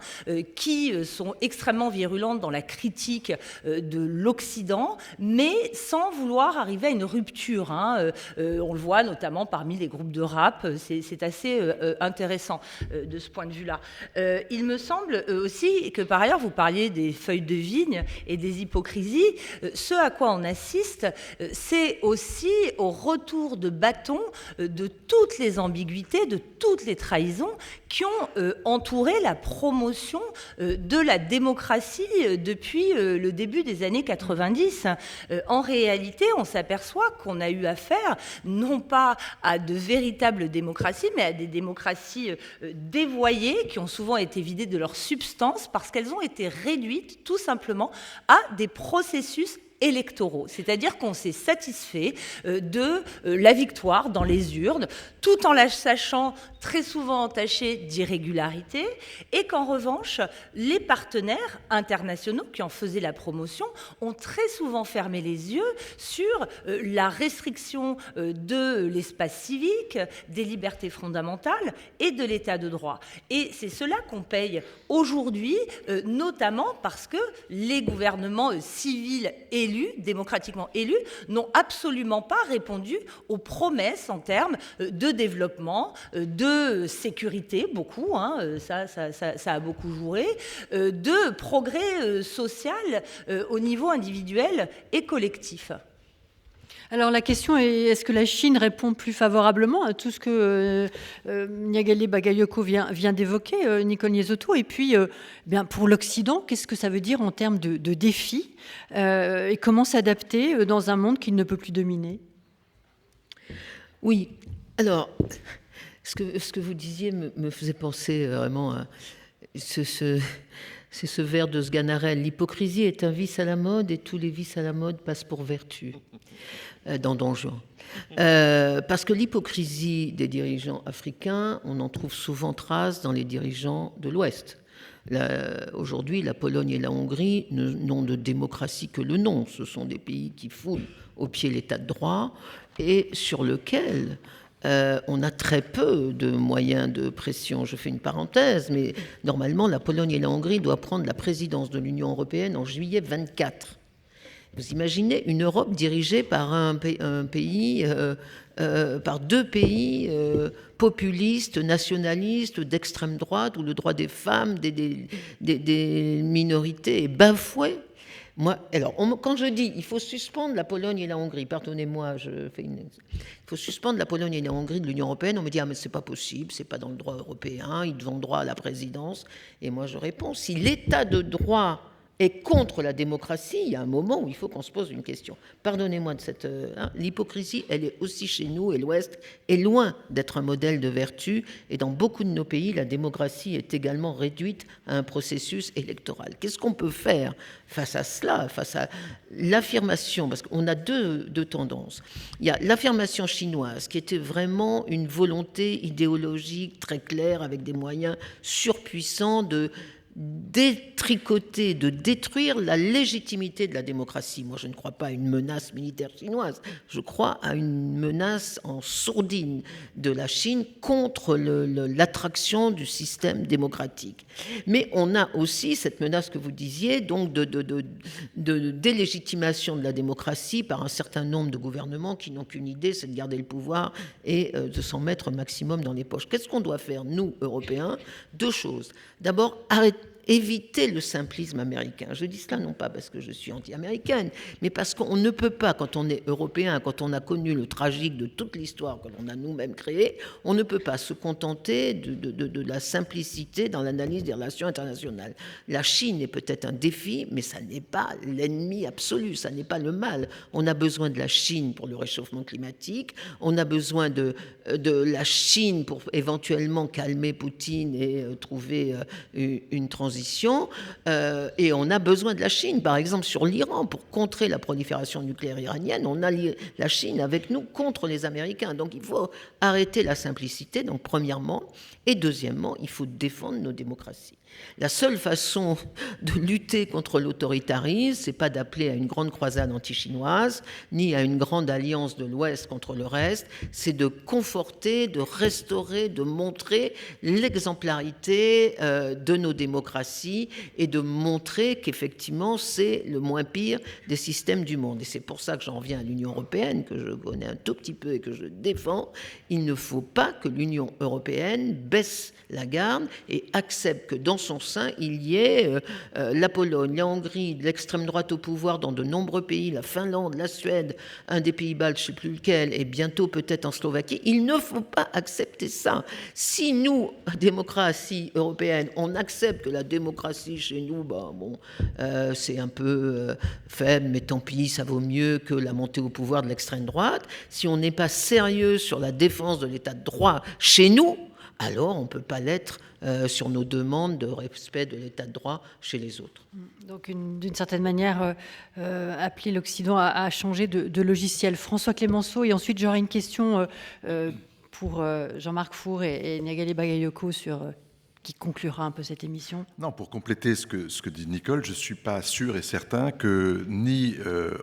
qui sont extrêmement virulentes dans la critique de l'Occident, mais sans vouloir arriver à une rupture. Hein. On le voit notamment parmi les groupes de rap, c'est assez intéressant de ce point de vue-là. Il me semble aussi que par ailleurs, vous parliez des feuilles de vigne et des hypocrisies. Ce à quoi on assiste, c'est aussi au retour de bâton de toutes les ambiguïtés, de toutes les trahisons qui ont entouré la promotion de la démocratie depuis le début des années 90. En réalité, on s'aperçoit qu'on a eu affaire non pas à de véritables démocraties, mais à des démocraties dévoyées qui ont souvent été vidées de leur substance parce qu'elles ont été réduites tout simplement à des processus électoraux, c'est-à-dire qu'on s'est satisfait de la victoire dans les urnes, tout en la sachant très souvent entachée d'irrégularités, et qu'en revanche, les partenaires internationaux qui en faisaient la promotion ont très souvent fermé les yeux sur la restriction de l'espace civique, des libertés fondamentales et de l'état de droit. Et c'est cela qu'on paye aujourd'hui, notamment parce que les gouvernements civils élus, démocratiquement élus, n'ont absolument pas répondu aux promesses en termes de développement, de sécurité, beaucoup, hein, ça a beaucoup joué, de progrès social au niveau individuel et collectif. Alors la question est, est-ce que la Chine répond plus favorablement à tout ce que Nyagalé Bagayoko vient d'évoquer, Nicole Niezautou, et puis bien, pour l'Occident, qu'est-ce que ça veut dire en termes de défis et comment s'adapter dans un monde qu'il ne peut plus dominer? Oui, alors, ce que vous disiez me faisait penser vraiment à c'est ce vers de Sganarelle. L'hypocrisie est un vice à la mode et tous les vices à la mode passent pour vertu, dans Don Juan. Parce que l'hypocrisie des dirigeants africains, on en trouve souvent trace dans les dirigeants de l'Ouest. Aujourd'hui, la Pologne et la Hongrie n'ont de démocratie que le nom. Ce sont des pays qui foulent au pied l'état de droit et sur lequel on a très peu de moyens de pression. Je fais une parenthèse, mais normalement, la Pologne et la Hongrie doivent prendre la présidence de l'Union européenne en juillet 24. Vous imaginez une Europe dirigée par par deux pays populistes, nationalistes, d'extrême droite, où le droit des femmes, des minorités est bafoué. Moi, alors, quand je dis il faut suspendre la Pologne et la Hongrie, pardonnez-moi, il faut suspendre la Pologne et la Hongrie de l'Union européenne, on me dit ah mais c'est pas possible, c'est pas dans le droit européen, ils ont droit à la présidence. Et moi je réponds, si l'état de droit est contre la démocratie, il y a un moment où il faut qu'on se pose une question. Pardonnez-moi de cette... l'hypocrisie, elle est aussi chez nous, et l'Ouest est loin d'être un modèle de vertu, et dans beaucoup de nos pays, la démocratie est également réduite à un processus électoral. Qu'est-ce qu'on peut faire face à cela, face à l'affirmation, parce qu'on a deux tendances. Il y a l'affirmation chinoise, qui était vraiment une volonté idéologique très claire, avec des moyens surpuissants de détricoter, de détruire la légitimité de la démocratie. Moi, je ne crois pas à une menace militaire chinoise. Je crois à une menace en sourdine de la Chine contre l'attraction du système démocratique. Mais on a aussi cette menace que vous disiez, donc de délégitimation de la démocratie par un certain nombre de gouvernements qui n'ont qu'une idée, c'est de garder le pouvoir et de s'en mettre un maximum dans les poches. Qu'est-ce qu'on doit faire, nous, Européens? Deux choses. D'abord, éviter le simplisme américain. Je dis cela non pas parce que je suis anti-américaine, mais parce qu'on ne peut pas, quand on est européen, quand on a connu le tragique de toute l'histoire que l'on a nous-mêmes créée, on ne peut pas se contenter de la simplicité dans l'analyse des relations internationales. La Chine est peut-être un défi, mais ça n'est pas l'ennemi absolu, ça n'est pas le mal. On a besoin de la Chine pour le réchauffement climatique, on a besoin de la Chine pour éventuellement calmer Poutine et trouver une transition transition, et on a besoin de la Chine. Par exemple, sur l'Iran, pour contrer la prolifération nucléaire iranienne, on a la Chine avec nous contre les Américains. Donc il faut arrêter la simplicité, donc premièrement. Et deuxièmement, il faut défendre nos démocraties. La seule façon de lutter contre l'autoritarisme, c'est pas d'appeler à une grande croisade anti-chinoise, ni à une grande alliance de l'Ouest contre le reste, c'est de conforter, de restaurer, de montrer l'exemplarité de nos démocraties et de montrer qu'effectivement c'est le moins pire des systèmes du monde. Et c'est pour ça que j'en viens à l'Union européenne, que je connais un tout petit peu et que je défends. Il ne faut pas que l'Union européenne baisse la garde et accepte que dans son sein, il y ait la Pologne, la Hongrie, l'extrême droite au pouvoir dans de nombreux pays, la Finlande, la Suède, un des pays baltes, je ne sais plus lequel, et bientôt peut-être en Slovaquie. Il ne faut pas accepter ça. Si nous, démocratie européenne, on accepte que la démocratie chez nous, c'est un peu faible, mais tant pis, ça vaut mieux que la montée au pouvoir de l'extrême droite. Si on n'est pas sérieux sur la défense de l'état de droit chez nous, alors on ne peut pas l'être sur nos demandes de respect de l'état de droit chez les autres. Donc, d'une certaine manière, appeler l'Occident à changer de logiciel. François Clémenceau, et ensuite j'aurai une question pour Jean-Marc Four et Nyagali Bagayoko qui conclura un peu cette émission. Non, pour compléter ce que dit Nicole, je ne suis pas sûr et certain que ni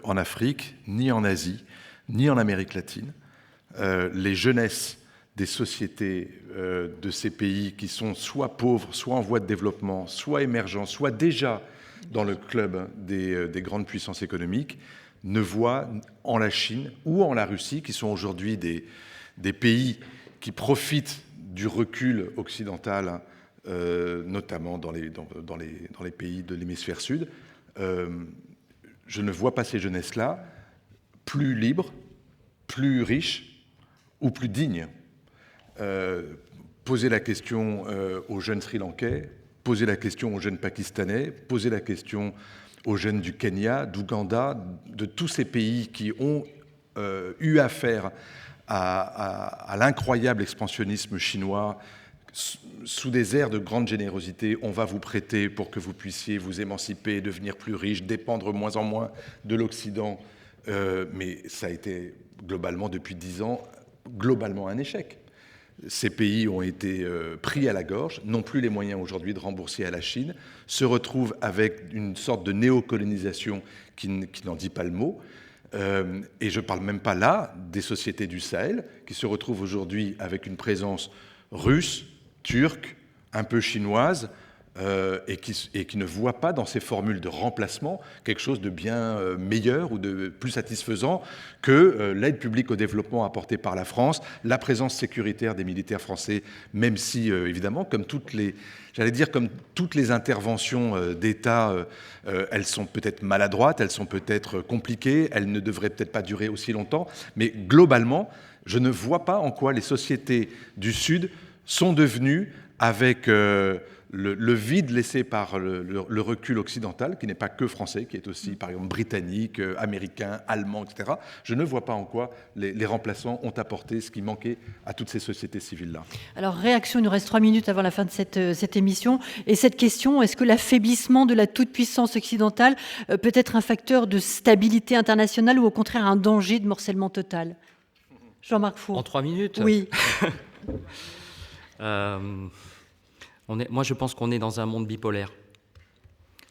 en Afrique, ni en Asie, ni en Amérique latine, les jeunesses des sociétés de ces pays qui sont soit pauvres, soit en voie de développement, soit émergents, soit déjà dans le club des grandes puissances économiques, ne voient en la Chine ou en la Russie, qui sont aujourd'hui des pays qui profitent du recul occidental, notamment dans les pays de l'hémisphère sud, je ne vois pas ces jeunesses-là plus libres, plus riches ou plus dignes. Poser la question aux jeunes Sri-Lankais, poser la question aux jeunes Pakistanais, poser la question aux jeunes du Kenya, d'Ouganda, de tous ces pays qui ont eu affaire à l'incroyable expansionnisme chinois sous des airs de grande générosité. On va vous prêter pour que vous puissiez vous émanciper, devenir plus riche, dépendre moins en moins de l'Occident. Mais ça a été globalement, depuis 10 ans, globalement un échec. Ces pays ont été pris à la gorge, n'ont plus les moyens aujourd'hui de rembourser à la Chine, se retrouvent avec une sorte de néocolonisation qui n'en dit pas le mot. Et je ne parle même pas là des sociétés du Sahel, qui se retrouvent aujourd'hui avec une présence russe, turque, un peu chinoise, et qui ne voient pas dans ces formules de remplacement quelque chose de bien meilleur ou de plus satisfaisant que l'aide publique au développement apportée par la France, la présence sécuritaire des militaires français, même si, évidemment, comme toutes les interventions d'État, elles sont peut-être maladroites, elles sont peut-être compliquées, elles ne devraient peut-être pas durer aussi longtemps, mais globalement, je ne vois pas en quoi les sociétés du Sud sont devenues, avec le vide laissé par le recul occidental, qui n'est pas que français, qui est aussi, par exemple, britannique, américain, allemand, etc. Je ne vois pas en quoi les remplaçants ont apporté ce qui manquait à toutes ces sociétés civiles-là. Alors, réaction, il nous reste 3 minutes avant la fin de cette émission. Et cette question, est-ce que l'affaiblissement de la toute-puissance occidentale peut être un facteur de stabilité internationale ou au contraire un danger de morcellement total ? Jean-Marc Four. En 3 minutes ? Oui. Moi, je pense qu'on est dans un monde bipolaire.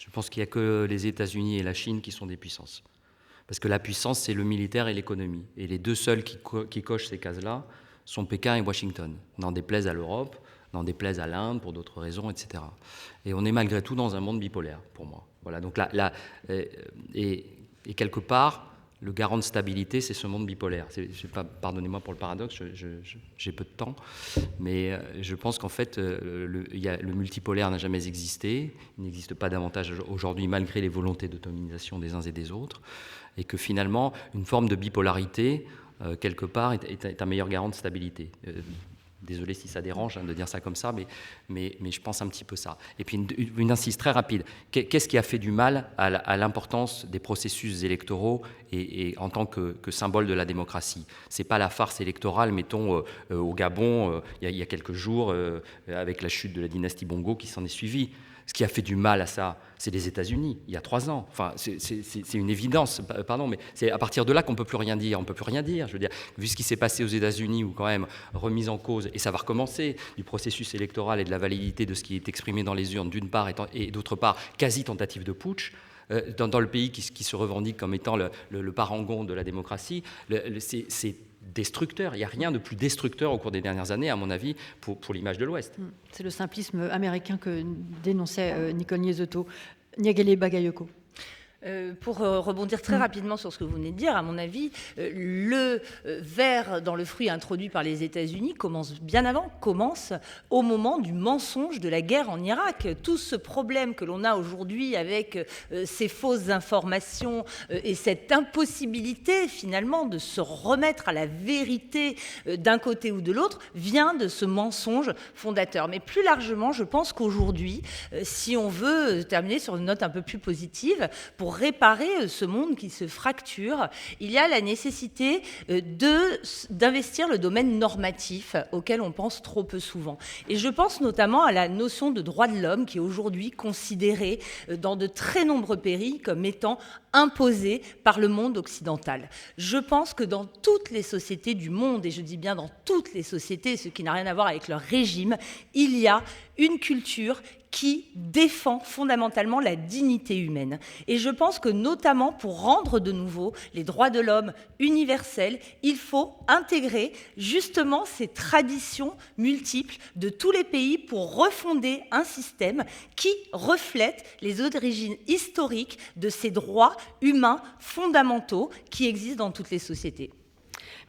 Je pense qu'il n'y a que les États-Unis et la Chine qui sont des puissances. Parce que la puissance, c'est le militaire et l'économie. Et les deux seuls qui cochent ces cases-là sont Pékin et Washington. N'en déplaise à l'Europe, n'en déplaise à l'Inde pour d'autres raisons, etc. Et on est malgré tout dans un monde bipolaire, pour moi. Voilà. Donc et quelque part, le garant de stabilité, c'est ce monde bipolaire. Pardonnez-moi pour le paradoxe, j'ai peu de temps, mais je pense qu'en fait, le multipolaire n'a jamais existé. Il n'existe pas davantage aujourd'hui, malgré les volontés d'autonomisation des uns et des autres, et que finalement, une forme de bipolarité, quelque part, est un meilleur garant de stabilité. Désolé si ça dérange de dire ça comme ça, mais je pense un petit peu ça. Et puis une insiste très rapide. Qu'est-ce qui a fait du mal à l'importance des processus électoraux et en tant que symbole de la démocratie ? C'est pas la farce électorale, mettons, au Gabon, il y a quelques jours, avec la chute de la dynastie Bongo qui s'en est suivie. Ce qui a fait du mal à ça, c'est les États-Unis, il y a 3 ans. Enfin, c'est une évidence, pardon, mais c'est à partir de là qu'on ne peut plus rien dire. On ne peut plus rien dire. Je veux dire, vu ce qui s'est passé aux États-Unis, où quand même, remise en cause, et ça va recommencer, du processus électoral et de la validité de ce qui est exprimé dans les urnes, d'une part, et d'autre part, quasi-tentative de putsch, dans le pays qui se revendique comme étant le parangon de la démocratie, c'est destructeur. Il n'y a rien de plus destructeur au cours des dernières années, à mon avis, pour l'image de l'Ouest. C'est le simplisme américain que dénonçait Nicole Niezotto. Nyagale Bagayoko. Pour rebondir très rapidement sur ce que vous venez de dire, à mon avis, le ver dans le fruit introduit par les États-Unis commence au moment du mensonge de la guerre en Irak. Tout ce problème que l'on a aujourd'hui avec ces fausses informations et cette impossibilité finalement de se remettre à la vérité d'un côté ou de l'autre vient de ce mensonge fondateur. Mais plus largement, je pense qu'aujourd'hui, si on veut terminer sur une note un peu plus positive, pour réparer ce monde qui se fracture, il y a la nécessité d'investir le domaine normatif auquel on pense trop peu souvent. Et je pense notamment à la notion de droit de l'homme qui est aujourd'hui considérée dans de très nombreux pays comme étant imposée par le monde occidental. Je pense que dans toutes les sociétés du monde, et je dis bien dans toutes les sociétés, ce qui n'a rien à voir avec leur régime, il y a une culture qui défend fondamentalement la dignité humaine. Et je pense que notamment pour rendre de nouveau les droits de l'homme universels, il faut intégrer justement ces traditions multiples de tous les pays pour refonder un système qui reflète les origines historiques de ces droits humains fondamentaux qui existent dans toutes les sociétés.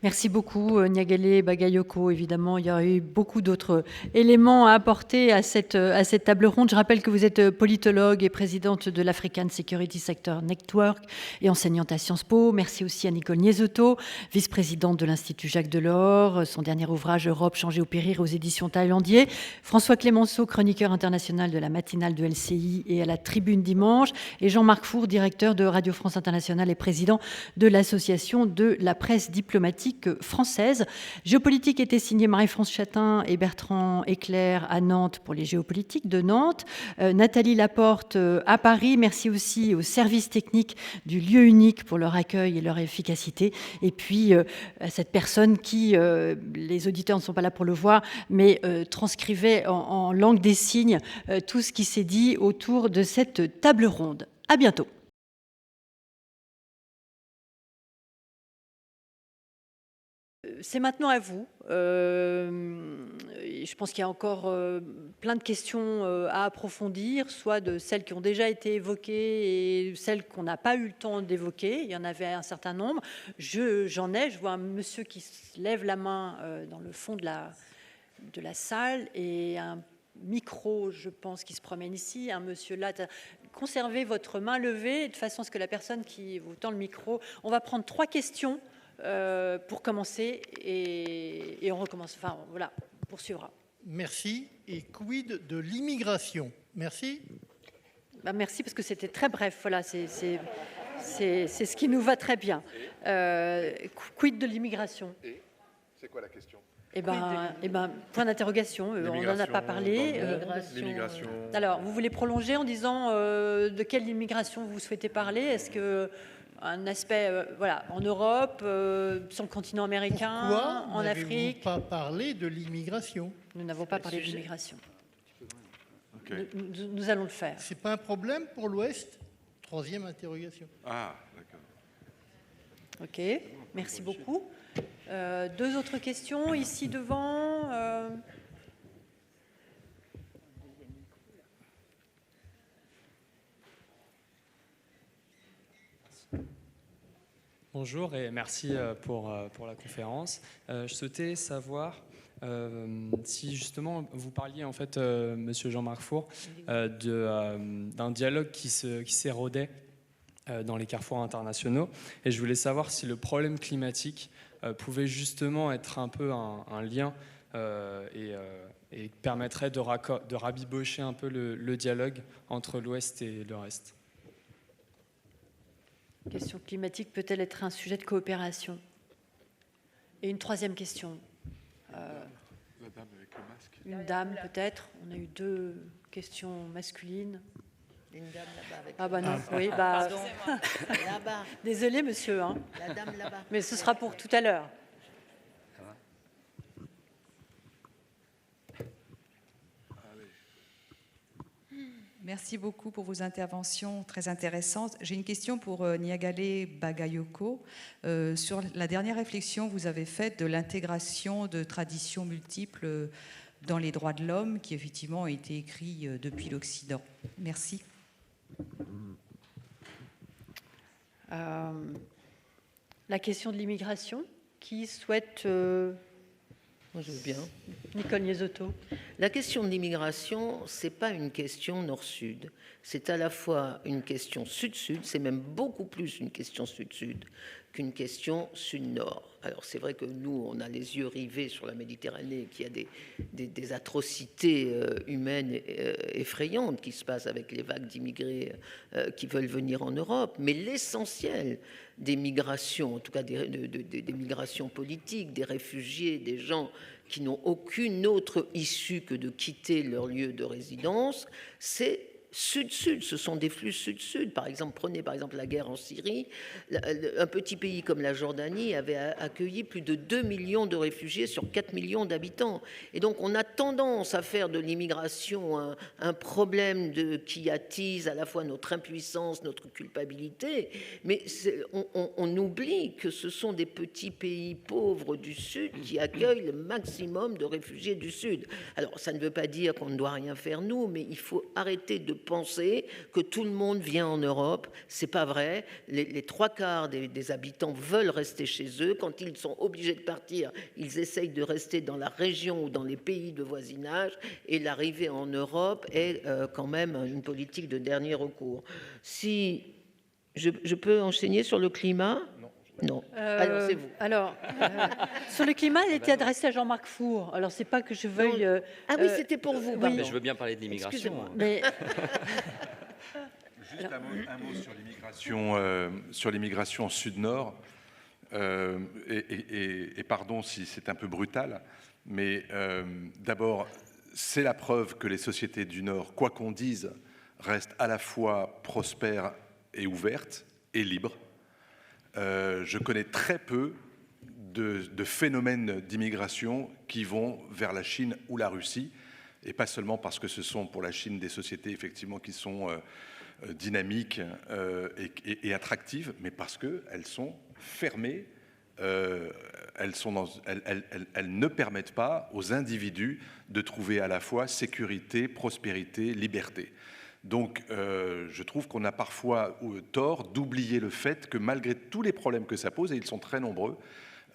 Merci beaucoup, Nyagale Bagayoko. Évidemment, il y aurait eu beaucoup d'autres éléments à apporter à cette table ronde. Je rappelle que vous êtes politologue et présidente de l'African Security Sector Network et enseignante à Sciences Po. Merci aussi à Nicole Niezotto, vice-présidente de l'Institut Jacques Delors. Son dernier ouvrage, Europe changée au périr, aux éditions Taillandier. François Clémenceau, chroniqueur international de la matinale de LCI et à la Tribune Dimanche. Et Jean-Marc Four, directeur de Radio France Internationale et président de l'Association de la presse diplomatique française. Géopolitique était signé Marie-France Chatin et Bertrand Éclair à Nantes pour les géopolitiques de Nantes. Nathalie Laporte à Paris. Merci aussi aux services techniques du lieu unique pour leur accueil et leur efficacité. Et puis à cette personne qui, les auditeurs ne sont pas là pour le voir, mais transcrivait en langue des signes tout ce qui s'est dit autour de cette table ronde. À bientôt. C'est maintenant à vous. Je pense qu'il y a encore plein de questions à approfondir, soit de celles qui ont déjà été évoquées et celles qu'on n'a pas eu le temps d'évoquer. Il y en avait un certain nombre. Je vois un monsieur qui lève la main dans le fond de la salle et un micro, je pense, qui se promène ici. Un monsieur là. Conservez votre main levée de façon à ce que la personne qui vous tend le micro... On va prendre 3 questions pour commencer et on recommence. Enfin, voilà, on poursuivra. Merci. Et quid de l'immigration? Merci. Merci parce que c'était très bref. Voilà, c'est ce qui nous va très bien. Quid de l'immigration? Et c'est quoi la question? Point d'interrogation. On n'en a pas parlé. L'immigration. Alors, vous voulez prolonger en disant de quelle immigration vous souhaitez parler? Est-ce que un aspect, en Europe, sur le continent américain, en Afrique. Pourquoi n'avez-vous pas parlé de l'immigration? Nous n'avons pas parlé de l'immigration. Okay. Nous allons le faire. C'est pas un problème pour l'Ouest? 3e interrogation. Ah, d'accord. Ok, merci beaucoup. 2 autres questions ici devant. Bonjour et merci pour la conférence. Je souhaitais savoir si justement vous parliez en fait, Monsieur Jean-Marc Four, d'un dialogue qui s'érodait dans les carrefours internationaux, et je voulais savoir si le problème climatique pouvait justement être un peu un lien et permettrait de rabibocher un peu le dialogue entre l'Ouest et le reste. La question climatique peut-elle être un sujet de coopération? Et une 3e question. La dame avec le masque. Une dame peut-être. On a eu 2 question masculine. Une dame là-bas avec... Ah bah non, oui, bah... Là-bas. Désolé, monsieur. Hein. La dame là-bas. Mais ce sera pour tout à l'heure. Merci beaucoup pour vos interventions très intéressantes. J'ai une question pour Niagale Bagayoko. Sur la dernière réflexion que vous avez faite de l'intégration de traditions multiples dans les droits de l'homme, qui effectivement ont été écrits depuis l'Occident. Merci. La question de l'immigration, qui souhaite... Moi, je veux bien. Nicole Niesotto. La question de l'immigration, ce n'est pas une question nord-sud. C'est à la fois une question sud-sud, c'est même beaucoup plus une question sud-sud qu'une question sud-nord. Alors c'est vrai que nous, on a les yeux rivés sur la Méditerranée, qu'il y a des atrocités humaines effrayantes qui se passent avec les vagues d'immigrés qui veulent venir en Europe, mais l'essentiel des migrations, en tout cas des migrations politiques, des réfugiés, des gens qui n'ont aucune autre issue que de quitter leur lieu de résidence, c'est sud-sud, ce sont des flux sud-sud. Par exemple, prenez par exemple la guerre en Syrie. Un petit pays comme la Jordanie avait accueilli plus de 2 millions de réfugiés sur 4 millions d'habitants. Et donc on a tendance à faire de l'immigration un problème qui attise à la fois notre impuissance, notre culpabilité, mais on oublie que ce sont des petits pays pauvres du Sud qui accueillent le maximum de réfugiés du Sud. Alors ça ne veut pas dire qu'on ne doit rien faire nous, mais il faut arrêter de penser que tout le monde vient en Europe. C'est pas vrai. Les 3/4 des habitants veulent rester chez eux. Quand ils sont obligés de partir, ils essayent de rester dans la région ou dans les pays de voisinage. Et l'arrivée en Europe est quand même une politique de dernier recours. Si je peux enchaîner sur le climat? Non. Alors, c'est vous. Alors, sur le climat, elle était adressée à Jean-Marc Four. Alors, c'est pas que je veuille... Ah oui, c'était pour vous. Oui. Mais je veux bien parler de l'immigration. Mais... Juste un mot sur l'immigration sud-nord. Et pardon si c'est un peu brutal, mais d'abord, c'est la preuve que les sociétés du Nord, quoi qu'on dise, restent à la fois prospères et ouvertes et libres. Je connais très peu de phénomènes d'immigration qui vont vers la Chine ou la Russie, et pas seulement parce que ce sont pour la Chine des sociétés effectivement qui sont dynamiques et attractives, mais parce qu'elles sont fermées, elles ne permettent pas aux individus de trouver à la fois sécurité, prospérité, liberté. Donc, je trouve qu'on a parfois tort d'oublier le fait que malgré tous les problèmes que ça pose, et ils sont très nombreux,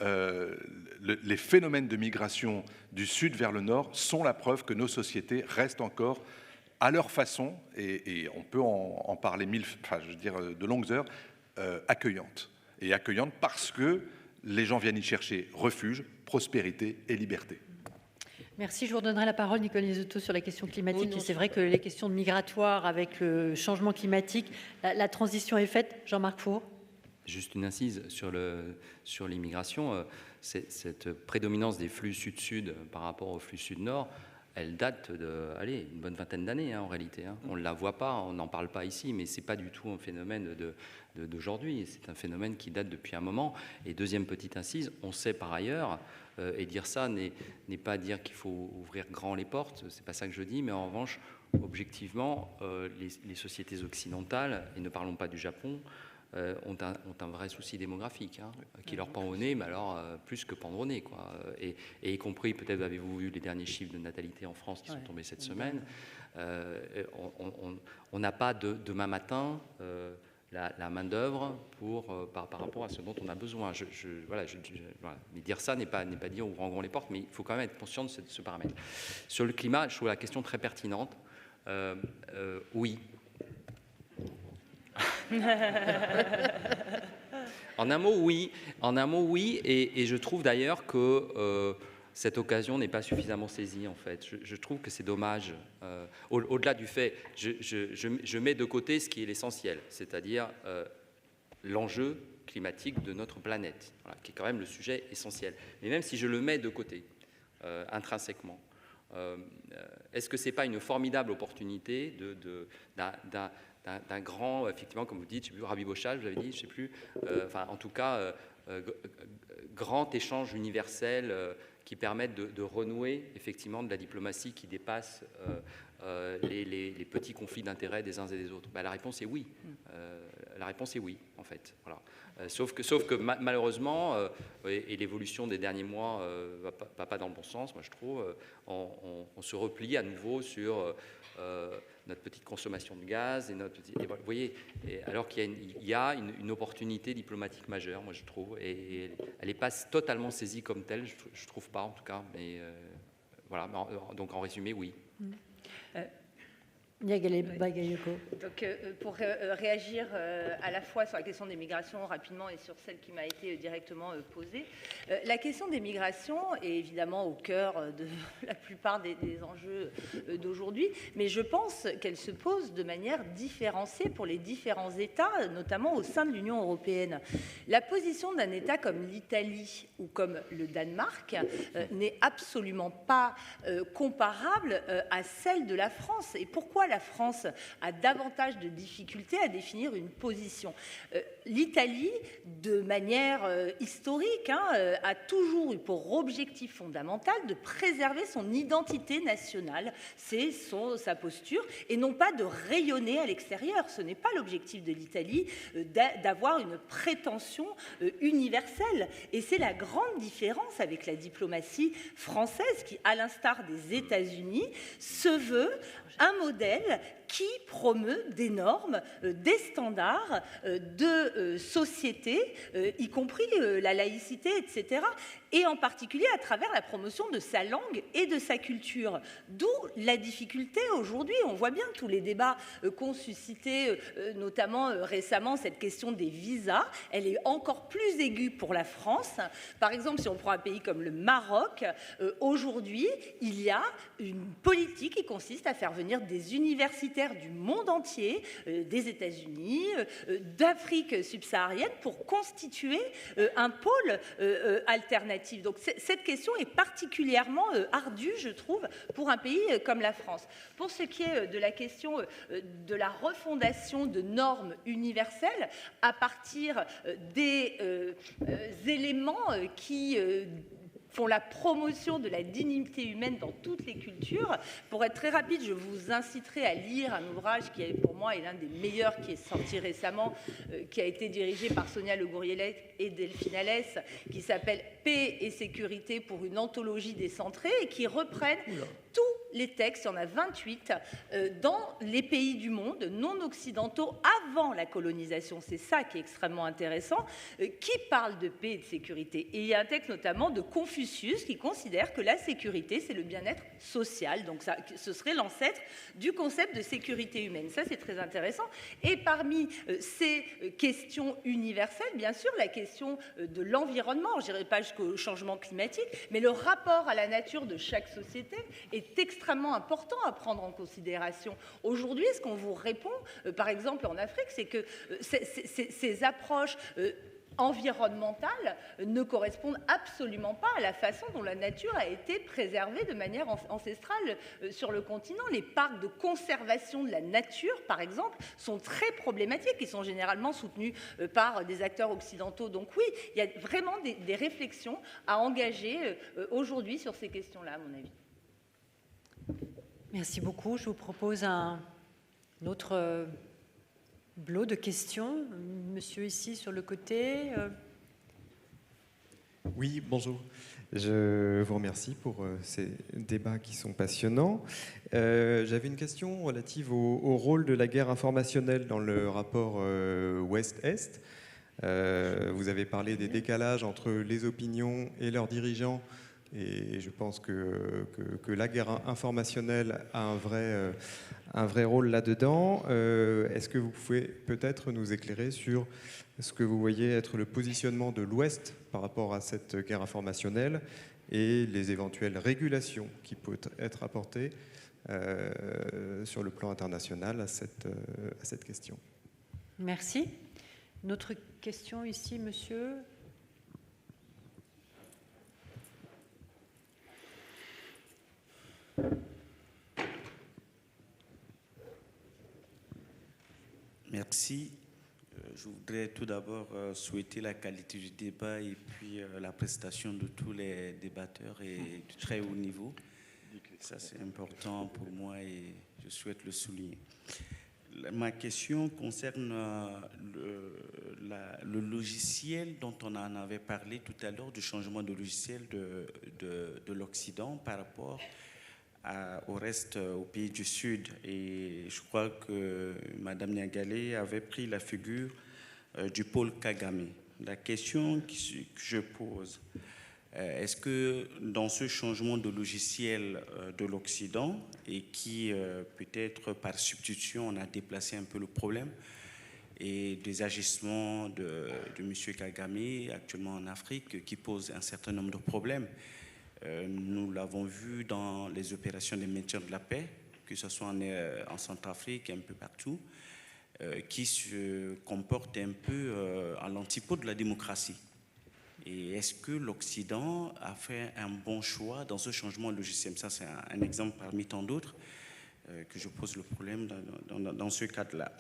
les phénomènes de migration du sud vers le nord sont la preuve que nos sociétés restent encore à leur façon, et on peut en parler de longues heures, accueillantes. Et accueillantes parce que les gens viennent y chercher refuge, prospérité et liberté. Merci. Je vous redonnerai la parole, Nicole Niesotto, sur la question climatique. Et c'est vrai que les questions migratoires avec le changement climatique, la transition est faite. Jean-Marc Four. Juste une incise sur l'immigration. Cette prédominance des flux sud-sud par rapport aux flux sud-nord, elle date une bonne vingtaine d'années en réalité. On ne la voit pas, on n'en parle pas ici, mais ce n'est pas du tout un phénomène d'aujourd'hui. C'est un phénomène qui date depuis un moment. Et deuxième petite incise, on sait par ailleurs, et dire ça n'est pas dire qu'il faut ouvrir grand les portes, c'est pas ça que je dis, mais en revanche, objectivement, les sociétés occidentales, et ne parlons pas du Japon, ont un vrai souci démographique qui leur pend au nez, mais alors plus que pendre au nez, quoi. Et y compris, peut-être avez-vous vu les derniers chiffres de natalité en France qui sont tombés cette semaine, on n'a pas demain matin la main-d'œuvre par rapport à ce dont on a besoin. Voilà. Mais dire ça n'est pas dire ouvrons grand les portes, mais il faut quand même être conscient de ce paramètre. Sur le climat, je trouve la question très pertinente. Oui. En un mot, oui. Et je trouve d'ailleurs que cette occasion n'est pas suffisamment saisie, en fait. Je trouve que c'est dommage. Au-delà du fait, je mets de côté ce qui est l'essentiel, c'est-à-dire l'enjeu climatique de notre planète, voilà, qui est quand même le sujet essentiel. Mais même si je le mets de côté, intrinsèquement, est-ce que ce n'est pas une formidable opportunité d'un grand, effectivement, comme vous dites, je ne sais plus, rabibochage, vous avez dit, je ne sais plus, enfin, en tout cas, grand échange universel qui permette de renouer, effectivement, de la diplomatie qui dépasse les petits conflits d'intérêts des uns et des autres. La réponse est oui. La réponse est oui, en fait. Voilà. Sauf que malheureusement, et l'évolution des derniers mois va pas dans le bon sens, moi je trouve, on se replie à nouveau sur notre petite consommation de gaz et vous voyez, alors qu'il y a une opportunité diplomatique majeure, moi je trouve, et elle n'est pas totalement saisie comme telle, je trouve pas en tout cas, mais voilà. Donc en résumé, oui. Niagalé Bagayoko. Donc, pour réagir à la fois sur la question des migrations rapidement et sur celle qui m'a été directement posée, la question des migrations est évidemment au cœur de la plupart des enjeux d'aujourd'hui, mais je pense qu'elle se pose de manière différenciée pour les différents États, notamment au sein de l'Union européenne. La position d'un État comme l'Italie ou comme le Danemark n'est absolument pas comparable à celle de la France. Et pourquoi la France a davantage de difficultés à définir une position? L'Italie, de manière historique, a toujours eu pour objectif fondamental de préserver son identité nationale, c'est sa posture, et non pas de rayonner à l'extérieur. Ce n'est pas l'objectif de l'Italie d'avoir une prétention universelle. Et c'est la grande différence avec la diplomatie française qui, à l'instar des États-Unis, se veut un modèle qui promeut des normes, des standards de société, y compris la laïcité, etc., et en particulier à travers la promotion de sa langue et de sa culture. D'où la difficulté aujourd'hui. On voit bien tous les débats qu'ont suscité, notamment récemment, cette question des visas. Elle est encore plus aiguë pour la France. Par exemple, si on prend un pays comme le Maroc, aujourd'hui, il y a une politique qui consiste à faire venir des universitaires du monde entier, des États-Unis, d'Afrique subsaharienne, pour constituer un pôle alternatif. Donc cette question est particulièrement ardue, je trouve, pour un pays comme la France. Pour ce qui est de la question de la refondation de normes universelles à partir des éléments qui font la promotion de la dignité humaine dans toutes les cultures. Pour être très rapide, je vous inciterai à lire un ouvrage qui, pour moi, est l'un des meilleurs qui est sorti récemment, qui a été dirigé par Sonia Le Gourielec et Delphine Alès, qui s'appelle « Paix et sécurité pour une anthologie décentrée » et qui reprennent tous les textes, il y en a 28, dans les pays du monde non occidentaux avant la colonisation. C'est ça qui est extrêmement intéressant, qui parle de paix et de sécurité. Et il y a un texte notamment de Confucius qui considère que la sécurité, c'est le bien-être social. Donc ça, ce serait l'ancêtre du concept de sécurité humaine. Ça, c'est très intéressant. Et parmi ces questions universelles, bien sûr, la question de l'environnement, je n'irai pas jusqu'au changement climatique, mais le rapport à la nature de chaque société est extrêmement important à prendre en considération. Aujourd'hui, ce qu'on vous répond, par exemple en Afrique, c'est que ces approches environnementales ne correspondent absolument pas à la façon dont la nature a été préservée de manière ancestrale sur le continent. Les parcs de conservation de la nature, par exemple, sont très problématiques et sont généralement soutenus par des acteurs occidentaux. Donc oui, il y a vraiment des réflexions à engager aujourd'hui sur ces questions-là, à mon avis. Merci beaucoup. Je vous propose un autre blot de questions. Monsieur ici sur le côté. Oui, bonjour. Je vous remercie pour ces débats qui sont passionnants. J'avais une question relative au rôle de la guerre informationnelle dans le rapport Ouest-Est. Vous avez parlé des décalages entre les opinions et leurs dirigeants. Et je pense que la guerre informationnelle a un vrai rôle là-dedans. Est-ce que vous pouvez peut-être nous éclairer sur ce que vous voyez être le positionnement de l'Ouest par rapport à cette guerre informationnelle et les éventuelles régulations qui peuvent être apportées sur le plan international à cette question? Merci. Une autre question ici, monsieur? voudrais tout d'abord souhaiter la qualité du débat et puis la prestation de tous les débatteurs et du très haut niveau. Ça, c'est important pour moi et je souhaite le souligner. Ma question concerne le logiciel dont on en avait parlé tout à l'heure, du changement de logiciel de l'Occident par rapport au reste, aux pays du Sud. Et je crois que Mme Niagalé avait pris la figure du Paul Kagame. La question que je pose, est-ce que dans ce changement de logiciel de l'Occident, et qui peut-être par substitution, on a déplacé un peu le problème, et des agissements de M. Kagame actuellement en Afrique qui posent un certain nombre de problèmes, nous l'avons vu dans les opérations de maintien de la paix, que ce soit en Centrafrique et un peu partout, qui se comportent un peu à l'antipode de la démocratie. Et est-ce que l'Occident a fait un bon choix dans ce changement logiciel? Ça, c'est un exemple parmi tant d'autres que je pose le problème dans ce cadre-là.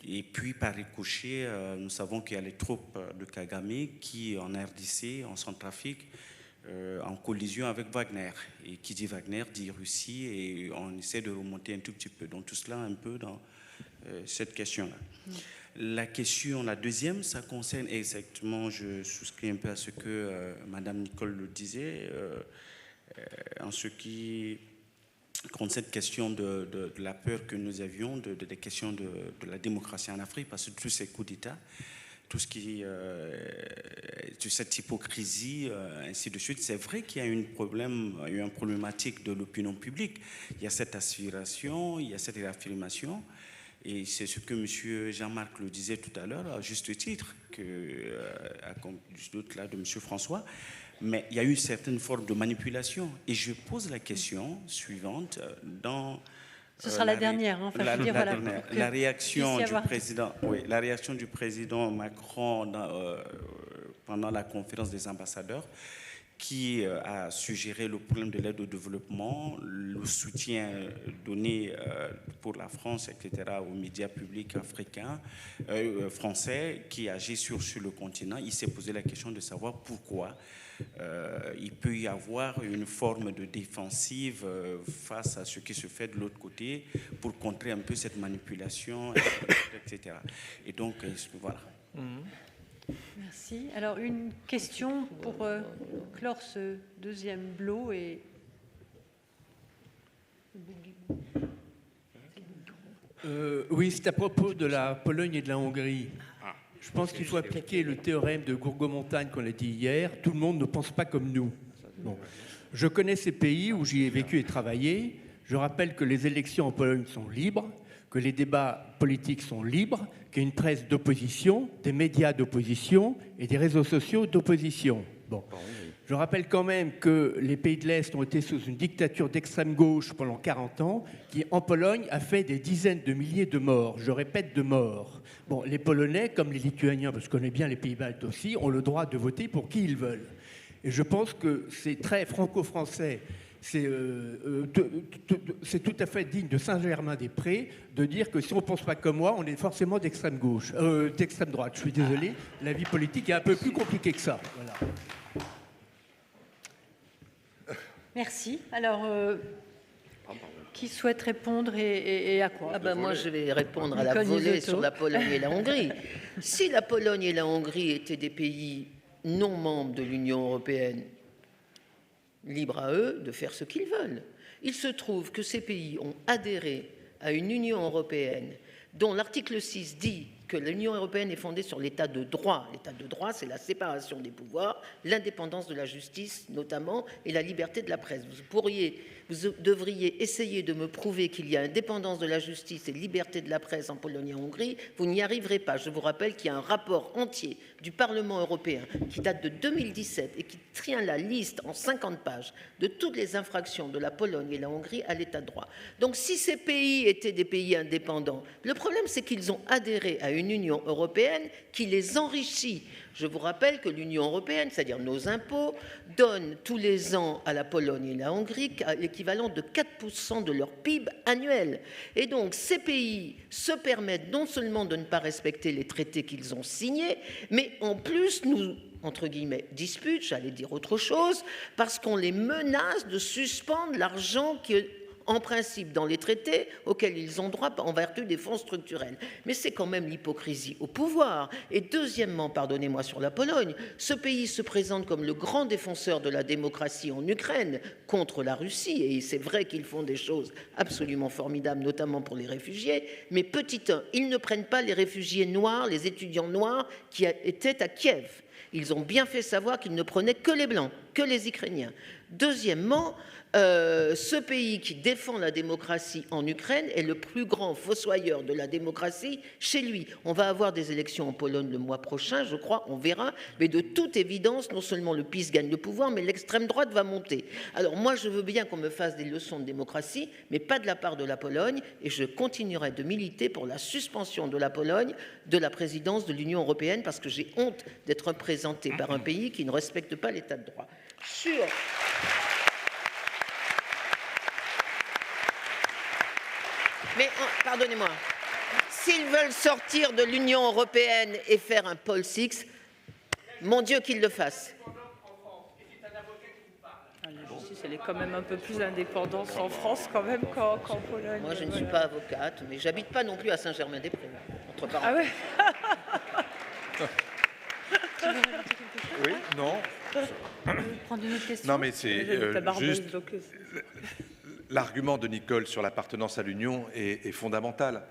Et puis, par ricochet, nous savons qu'il y a les troupes de Kagame qui, en RDC, en Centrafrique, en collision avec Wagner. Et qui dit Wagner dit Russie, et on essaie de remonter un tout petit peu. Donc tout cela un peu dans cette question-là. La question, la deuxième, ça concerne exactement, je souscris un peu à ce que Madame Nicole le disait, en ce qui concerne cette question de la peur que nous avions, des questions de la démocratie en Afrique, parce que tous ces coups d'État, tout ce qui, toute cette hypocrisie, ainsi de suite. C'est vrai qu'il y a une problématique de l'opinion publique. Il y a cette aspiration, il y a cette réaffirmation, et c'est ce que M. Jean-Marc le disait tout à l'heure, à juste titre, à d'autres là de M. François. Mais il y a eu une certaine forme de manipulation. Et je pose la question suivante dans... Ce sera la dernière, hein, la réaction du président, oui, la réaction du président Macron pendant la conférence des ambassadeurs, qui a suggéré le problème de l'aide au développement, le soutien donné pour la France, etc., aux médias publics africains, français, qui agissent sur le continent. Il s'est posé la question de savoir pourquoi il peut y avoir une forme de défensive face à ce qui se fait de l'autre côté pour contrer un peu cette manipulation, etc. Et donc, voilà. Merci. Alors, une question pour clore ce deuxième bloc. Oui, c'est à propos de la Pologne et de la Hongrie. Je pense qu'il faut appliquer le théorème de Gourgaud-Montagne qu'on a dit hier. Tout le monde ne pense pas comme nous. Bon. Je connais ces pays où j'y ai vécu et travaillé. Je rappelle que les élections en Pologne sont libres, que les débats politiques sont libres, qu'il y a une presse d'opposition, des médias d'opposition et des réseaux sociaux d'opposition. Bon. Je rappelle quand même que les pays de l'Est ont été sous une dictature d'extrême gauche pendant 40 ans, qui en Pologne a fait des dizaines de milliers de morts. Je répète, de morts. Bon, les Polonais, comme les Lituaniens, parce que je connais bien les pays baltes aussi, ont le droit de voter pour qui ils veulent. Et je pense que c'est très franco-français. C'est tout à fait digne de Saint-Germain-des-Prés de dire que si on ne pense pas comme moi, on est forcément d'extrême gauche, d'extrême droite. Je suis désolé, la vie politique est un peu plus compliquée que ça. Voilà. Merci. Alors, qui souhaite répondre et à quoi? Moi, je vais répondre à la volée sur la Pologne et la Hongrie. Si la Pologne et la Hongrie étaient des pays non membres de l'Union européenne, libre à eux de faire ce qu'ils veulent. Il se trouve que ces pays ont adhéré à une Union européenne dont l'article 6 dit que l'Union européenne est fondée sur l'état de droit. L'état de droit, c'est la séparation des pouvoirs, l'indépendance de la justice notamment et la liberté de la presse. Vous devriez essayer de me prouver qu'il y a indépendance de la justice et liberté de la presse en Pologne et en Hongrie. Vous n'y arriverez pas. Je vous rappelle qu'il y a un rapport entier du Parlement européen qui date de 2017 et qui tient la liste en 50 pages de toutes les infractions de la Pologne et la Hongrie à l'état de droit. Donc si ces pays étaient des pays indépendants, le problème c'est qu'ils ont adhéré à une Union européenne qui les enrichit. Je vous rappelle que l'Union européenne, c'est-à-dire nos impôts, donne tous les ans à la Pologne et la Hongrie l'équivalent de 4% de leur PIB annuel. Et donc ces pays se permettent non seulement de ne pas respecter les traités qu'ils ont signés, mais en plus nous, entre guillemets, disputent, j'allais dire autre chose, parce qu'on les menace de suspendre l'argent qui en principe dans les traités auxquels ils ont droit en vertu des fonds structurels. Mais c'est quand même l'hypocrisie au pouvoir. Et deuxièmement, pardonnez-moi sur la Pologne, ce pays se présente comme le grand défenseur de la démocratie en Ukraine contre la Russie, et c'est vrai qu'ils font des choses absolument formidables, notamment pour les réfugiés, mais petit 1, ils ne prennent pas les réfugiés noirs, les étudiants noirs qui étaient à Kiev. Ils ont bien fait savoir qu'ils ne prenaient que les Blancs, que les Ukrainiens. Deuxièmement, ce pays qui défend la démocratie en Ukraine est le plus grand fossoyeur de la démocratie chez lui. On va avoir des élections en Pologne le mois prochain, je crois, on verra. Mais de toute évidence, non seulement le PiS gagne le pouvoir, mais l'extrême droite va monter. Alors moi, je veux bien qu'on me fasse des leçons de démocratie, mais pas de la part de la Pologne, et je continuerai de militer pour la suspension de la Pologne de la présidence de l'Union européenne, parce que j'ai honte d'être représenté par un pays qui ne respecte pas l'état de droit. Mais pardonnez-moi, s'ils veulent sortir de l'Union européenne et faire un Paul VI, mon Dieu qu'ils le fassent. La justice, elle est quand même un peu plus indépendante en France quand même qu'en Pologne. Moi, je ne suis pas avocate, mais j'habite pas non plus à Saint-Germain-des-Prés, entre parenthèses. Ah ouais. Oui, non. Prendre une autre question. Non, mais c'est juste... L'argument de Nicole sur l'appartenance à l'Union est fondamental.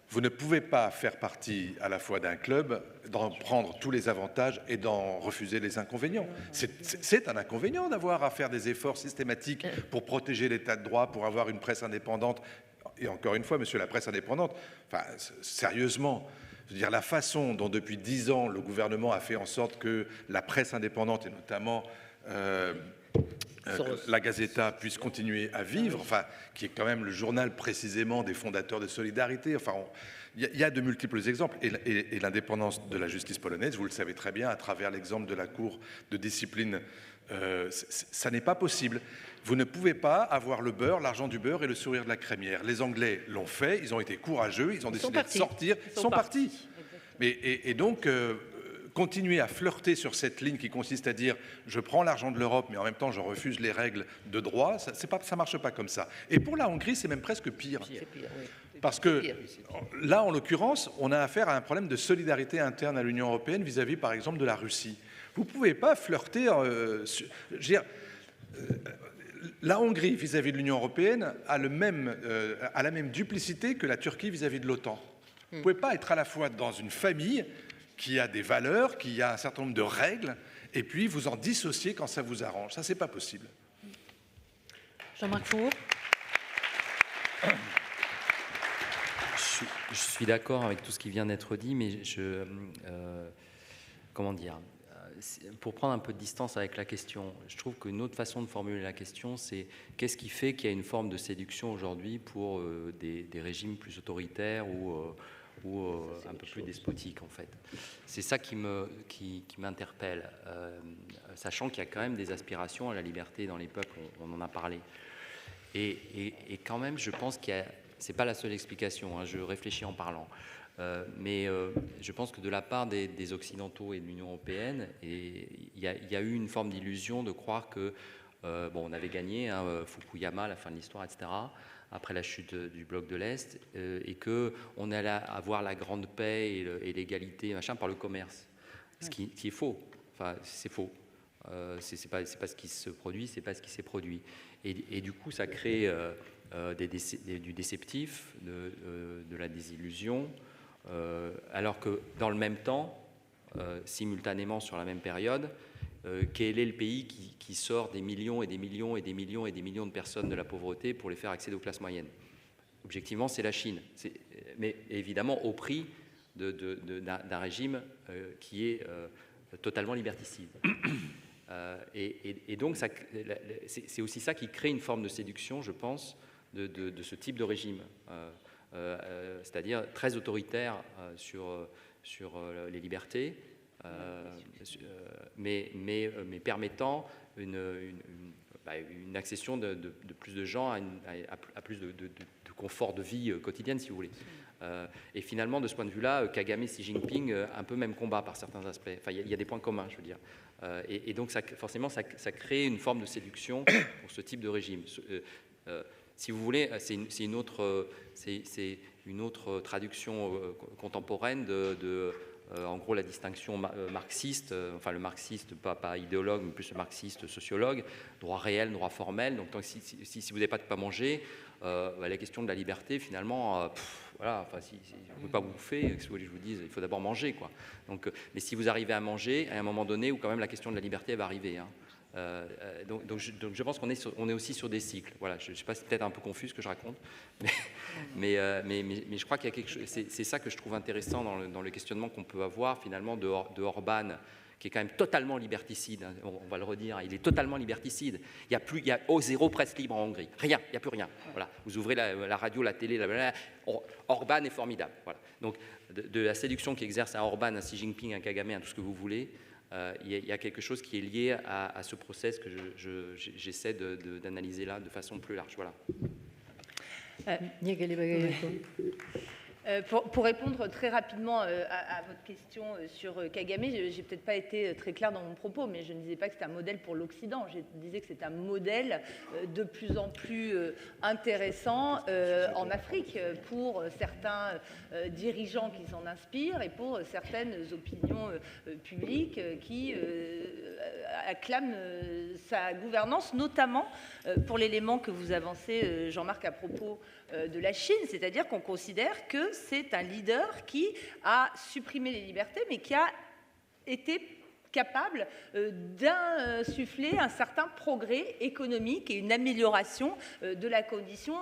Vous ne pouvez pas faire partie à la fois d'un club, d'en prendre tous les avantages et d'en refuser les inconvénients. C'est un inconvénient d'avoir à faire des efforts systématiques pour protéger l'état de droit, pour avoir une presse indépendante. Et encore une fois, monsieur, la presse indépendante, enfin, sérieusement, je veux dire, la façon dont depuis 10 ans le gouvernement a fait en sorte que la presse indépendante, et notamment la Gazeta, puisse continuer à vivre, enfin, qui est quand même le journal précisément des fondateurs de Solidarité. Enfin, il y a de multiples exemples. Et l'indépendance de la justice polonaise, vous le savez très bien, à travers l'exemple de la Cour de discipline, ça n'est pas possible. Vous ne pouvez pas avoir le beurre, l'argent du beurre et le sourire de la crémière. Les Anglais l'ont fait, ils ont été courageux, ils ont décidé de sortir, ils sont partis. Et donc, continuer à flirter sur cette ligne qui consiste à dire je prends l'argent de l'Europe, mais en même temps je refuse les règles de droit, ça ne marche pas comme ça. Et pour la Hongrie, c'est même presque pire. Parce que là, en l'occurrence, on a affaire à un problème de solidarité interne à l'Union européenne vis-à-vis, par exemple, de la Russie. Vous ne pouvez pas flirter... la Hongrie vis-à-vis de l'Union européenne a la même duplicité que la Turquie vis-à-vis de l'OTAN. Vous ne pouvez pas être à la fois dans une famille qui a des valeurs, qui a un certain nombre de règles, et puis vous en dissocier quand ça vous arrange. Ça, c'est pas possible. Jean-Marc Four. Je suis d'accord avec tout ce qui vient d'être dit, mais comment dire, pour prendre un peu de distance avec la question, je trouve qu'une autre façon de formuler la question, c'est qu'est-ce qui fait qu'il y a une forme de séduction aujourd'hui pour des régimes plus autoritaires ou un peu plus despotiques, en fait. C'est ça qui m'interpelle, sachant qu'il y a quand même des aspirations à la liberté dans les peuples, on en a parlé. Et quand même, je pense c'est pas la seule explication, hein, je réfléchis en parlant. Mais je pense que de la part des Occidentaux et de l'Union européenne, il y a eu une forme d'illusion de croire que on avait gagné, hein, Fukuyama, la fin de l'histoire, etc., après la chute du bloc de l'Est, et qu'on allait avoir la grande paix et l'égalité, machin, par le commerce. Ce qui est faux. Enfin, c'est faux. C'est pas ce qui se produit, c'est pas ce qui s'est produit. Et du coup, ça crée du déceptif, de la désillusion, alors que dans le même temps, simultanément sur la même période, quel est le pays qui sort des millions et des millions et des millions et des millions de personnes de la pauvreté pour les faire accéder aux classes moyennes? Objectivement, c'est la Chine. Mais évidemment au prix d'un régime qui est totalement liberticide. Et donc, c'est aussi ça qui crée une forme de séduction, je pense, de ce type de régime. c'est-à-dire très autoritaire sur les libertés, mais permettant une accession de plus de gens à plus de confort de vie quotidienne, si vous voulez. Et finalement, de ce point de vue-là, Kagame, Xi Jinping, un peu même combat par certains aspects. Enfin, il y a des points communs, je veux dire. Et donc, forcément, ça crée une forme de séduction pour ce type de régime. Si vous voulez, c'est une autre traduction contemporaine en gros, la distinction marxiste, enfin le marxiste, pas idéologue, mais plus le marxiste sociologue, droit réel, droit formel. Donc, si vous n'avez pas de quoi manger, la question de la liberté, finalement, voilà, enfin, si vous ne pouvez pas bouffer, ce que je vous dis, il faut d'abord manger, quoi. Donc, mais si vous arrivez à manger, à un moment donné, où quand même la question de la liberté va arriver, hein. Donc je pense qu'on est aussi sur des cycles. Voilà, je ne sais pas, c'est peut-être un peu confus ce que je raconte, mais je crois qu'il y a quelque chose. C'est ça que je trouve intéressant dans le questionnement qu'on peut avoir finalement de Orban, qui est quand même totalement liberticide. Hein, on va le redire, il est totalement liberticide. Il y a zéro presse libre en Hongrie, rien, il n'y a plus rien. Voilà, vous ouvrez la radio, la télé, Orban est formidable. Voilà. Donc de la séduction qu'exerce à Orban, à Xi Jinping, à Kagame, à tout ce que vous voulez. Il y a quelque chose qui est lié à ce process que j'essaie d'analyser là de façon plus large. Voilà. Pour répondre très rapidement à votre question sur Kagame, je n'ai peut-être pas été très claire dans mon propos, mais je ne disais pas que c'était un modèle pour l'Occident. Je disais que c'est un modèle de plus en plus intéressant en Afrique pour certains dirigeants qui s'en inspirent et pour certaines opinions publiques qui acclament sa gouvernance, notamment pour l'élément que vous avancez, Jean-Marc, à propos de la Chine, c'est-à-dire qu'on considère que c'est un leader qui a supprimé les libertés, mais qui a été capable d'insuffler un certain progrès économique et une amélioration de la condition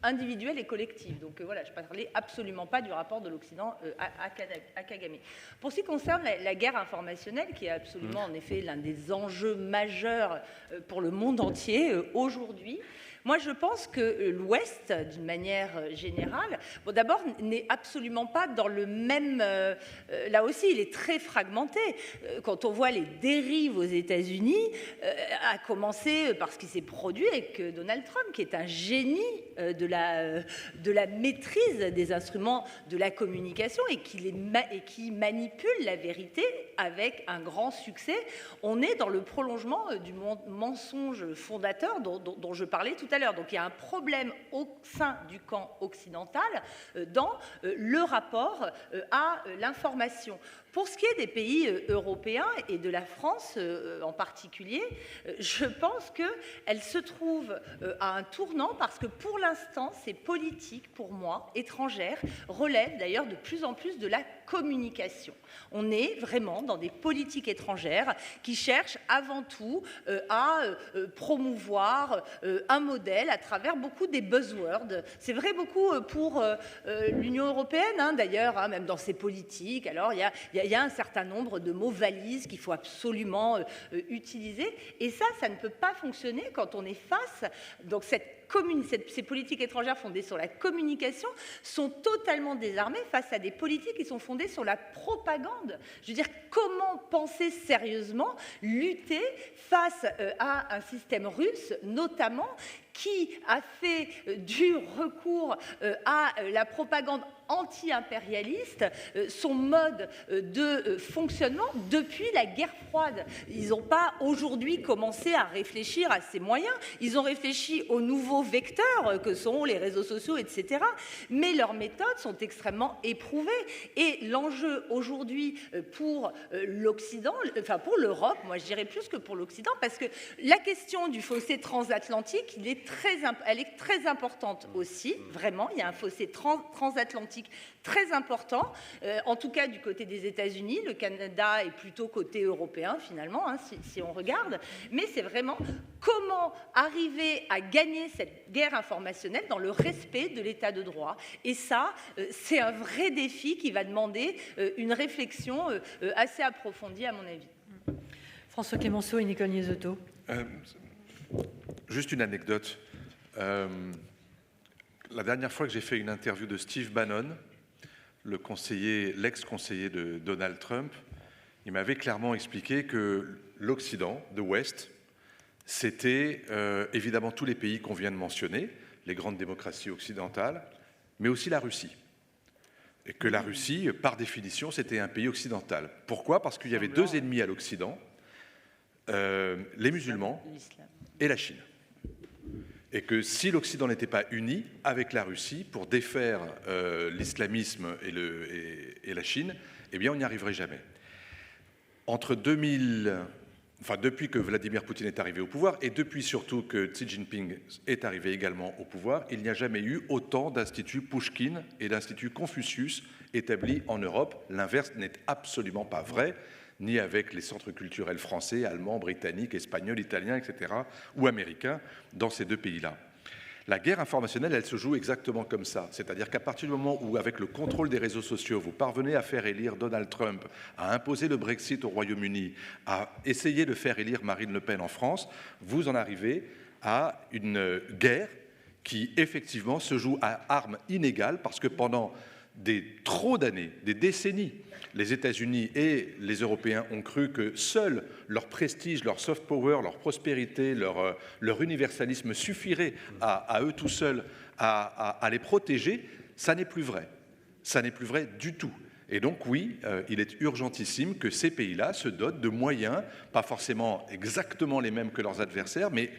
individuelle et collective. Donc voilà, je ne parlais absolument pas du rapport de l'Occident à Kagame. Pour ce qui concerne la guerre informationnelle, qui est absolument en effet l'un des enjeux majeurs pour le monde entier aujourd'hui, moi, je pense que l'Ouest, d'une manière générale, bon, d'abord, n'est absolument pas dans le même... là aussi, il est très fragmenté. Quand on voit les dérives aux États-Unis, à commencer par ce qui s'est produit avec Donald Trump, qui est un génie de la maîtrise des instruments de la communication et qui manipule la vérité avec un grand succès. On est dans le prolongement du mensonge fondateur dont je parlais tout à l'heure. Donc il y a un problème au sein du camp occidental dans le rapport à l'information. Pour ce qui est des pays européens et de la France en particulier, je pense qu'elle se trouve à un tournant parce que pour l'instant, ces politiques, pour moi, étrangères, relèvent d'ailleurs de plus en plus de la communication. On est vraiment dans des politiques étrangères qui cherchent avant tout à promouvoir un modèle à travers beaucoup des buzzwords. C'est vrai beaucoup pour l'Union européenne, hein, d'ailleurs, hein, même dans ses politiques. Alors, il y a un certain nombre de mots valises qu'il faut absolument utiliser. Et ça ne peut pas fonctionner quand on est face... Donc, ces politiques étrangères fondées sur la communication sont totalement désarmées face à des politiques qui sont fondées sur la propagande. Je veux dire, comment penser sérieusement lutter face à un système russe, notamment, qui a fait du recours à la propagande anti-impérialiste son mode de fonctionnement depuis la guerre froide. Ils n'ont pas aujourd'hui commencé à réfléchir à ces moyens, ils ont réfléchi aux nouveaux vecteurs que sont les réseaux sociaux, etc. Mais leurs méthodes sont extrêmement éprouvées. Et l'enjeu aujourd'hui pour l'Occident, enfin pour l'Europe, moi je dirais plus que pour l'Occident, parce que la question du fossé transatlantique, elle est très importante aussi, vraiment. Il y a un fossé transatlantique très important, en tout cas du côté des États-Unis. Le Canada est plutôt côté européen, finalement, hein, si on regarde. Mais c'est vraiment comment arriver à gagner cette guerre informationnelle dans le respect de l'état de droit. Et ça, c'est un vrai défi qui va demander une réflexion assez approfondie, à mon avis. François Clémenceau et Nicole Niezotto. Juste une anecdote. la dernière fois que j'ai fait une interview de Steve Bannon, l'ex-conseiller de Donald Trump, il m'avait clairement expliqué que l'Occident, de l'Ouest, c'était évidemment tous les pays qu'on vient de mentionner, les grandes démocraties occidentales, mais aussi la Russie. Et que la Russie, par définition, c'était un pays occidental. Pourquoi? Parce qu'il y avait deux ennemis à l'Occident, les musulmans et la Chine. Et que si l'Occident n'était pas uni avec la Russie pour défaire l'islamisme et la Chine, eh bien on n'y arriverait jamais. Depuis que Vladimir Poutine est arrivé au pouvoir, et depuis surtout que Xi Jinping est arrivé également au pouvoir, il n'y a jamais eu autant d'instituts Pouchkine et d'instituts Confucius établis en Europe. L'inverse n'est absolument pas vrai, ni avec les centres culturels français, allemands, britanniques, espagnols, italiens, etc., ou américains, dans ces deux pays-là. La guerre informationnelle, elle se joue exactement comme ça. C'est-à-dire qu'à partir du moment où, avec le contrôle des réseaux sociaux, vous parvenez à faire élire Donald Trump, à imposer le Brexit au Royaume-Uni, à essayer de faire élire Marine Le Pen en France, vous en arrivez à une guerre qui, effectivement, se joue à armes inégales, parce que pendant trop d'années, des décennies, les États-Unis et les Européens ont cru que seul leur prestige, leur soft power, leur prospérité, leur universalisme suffirait à eux tout seuls à les protéger. Ça n'est plus vrai. Ça n'est plus vrai du tout. Et donc oui, il est urgentissime que ces pays-là se dotent de moyens, pas forcément exactement les mêmes que leurs adversaires, mais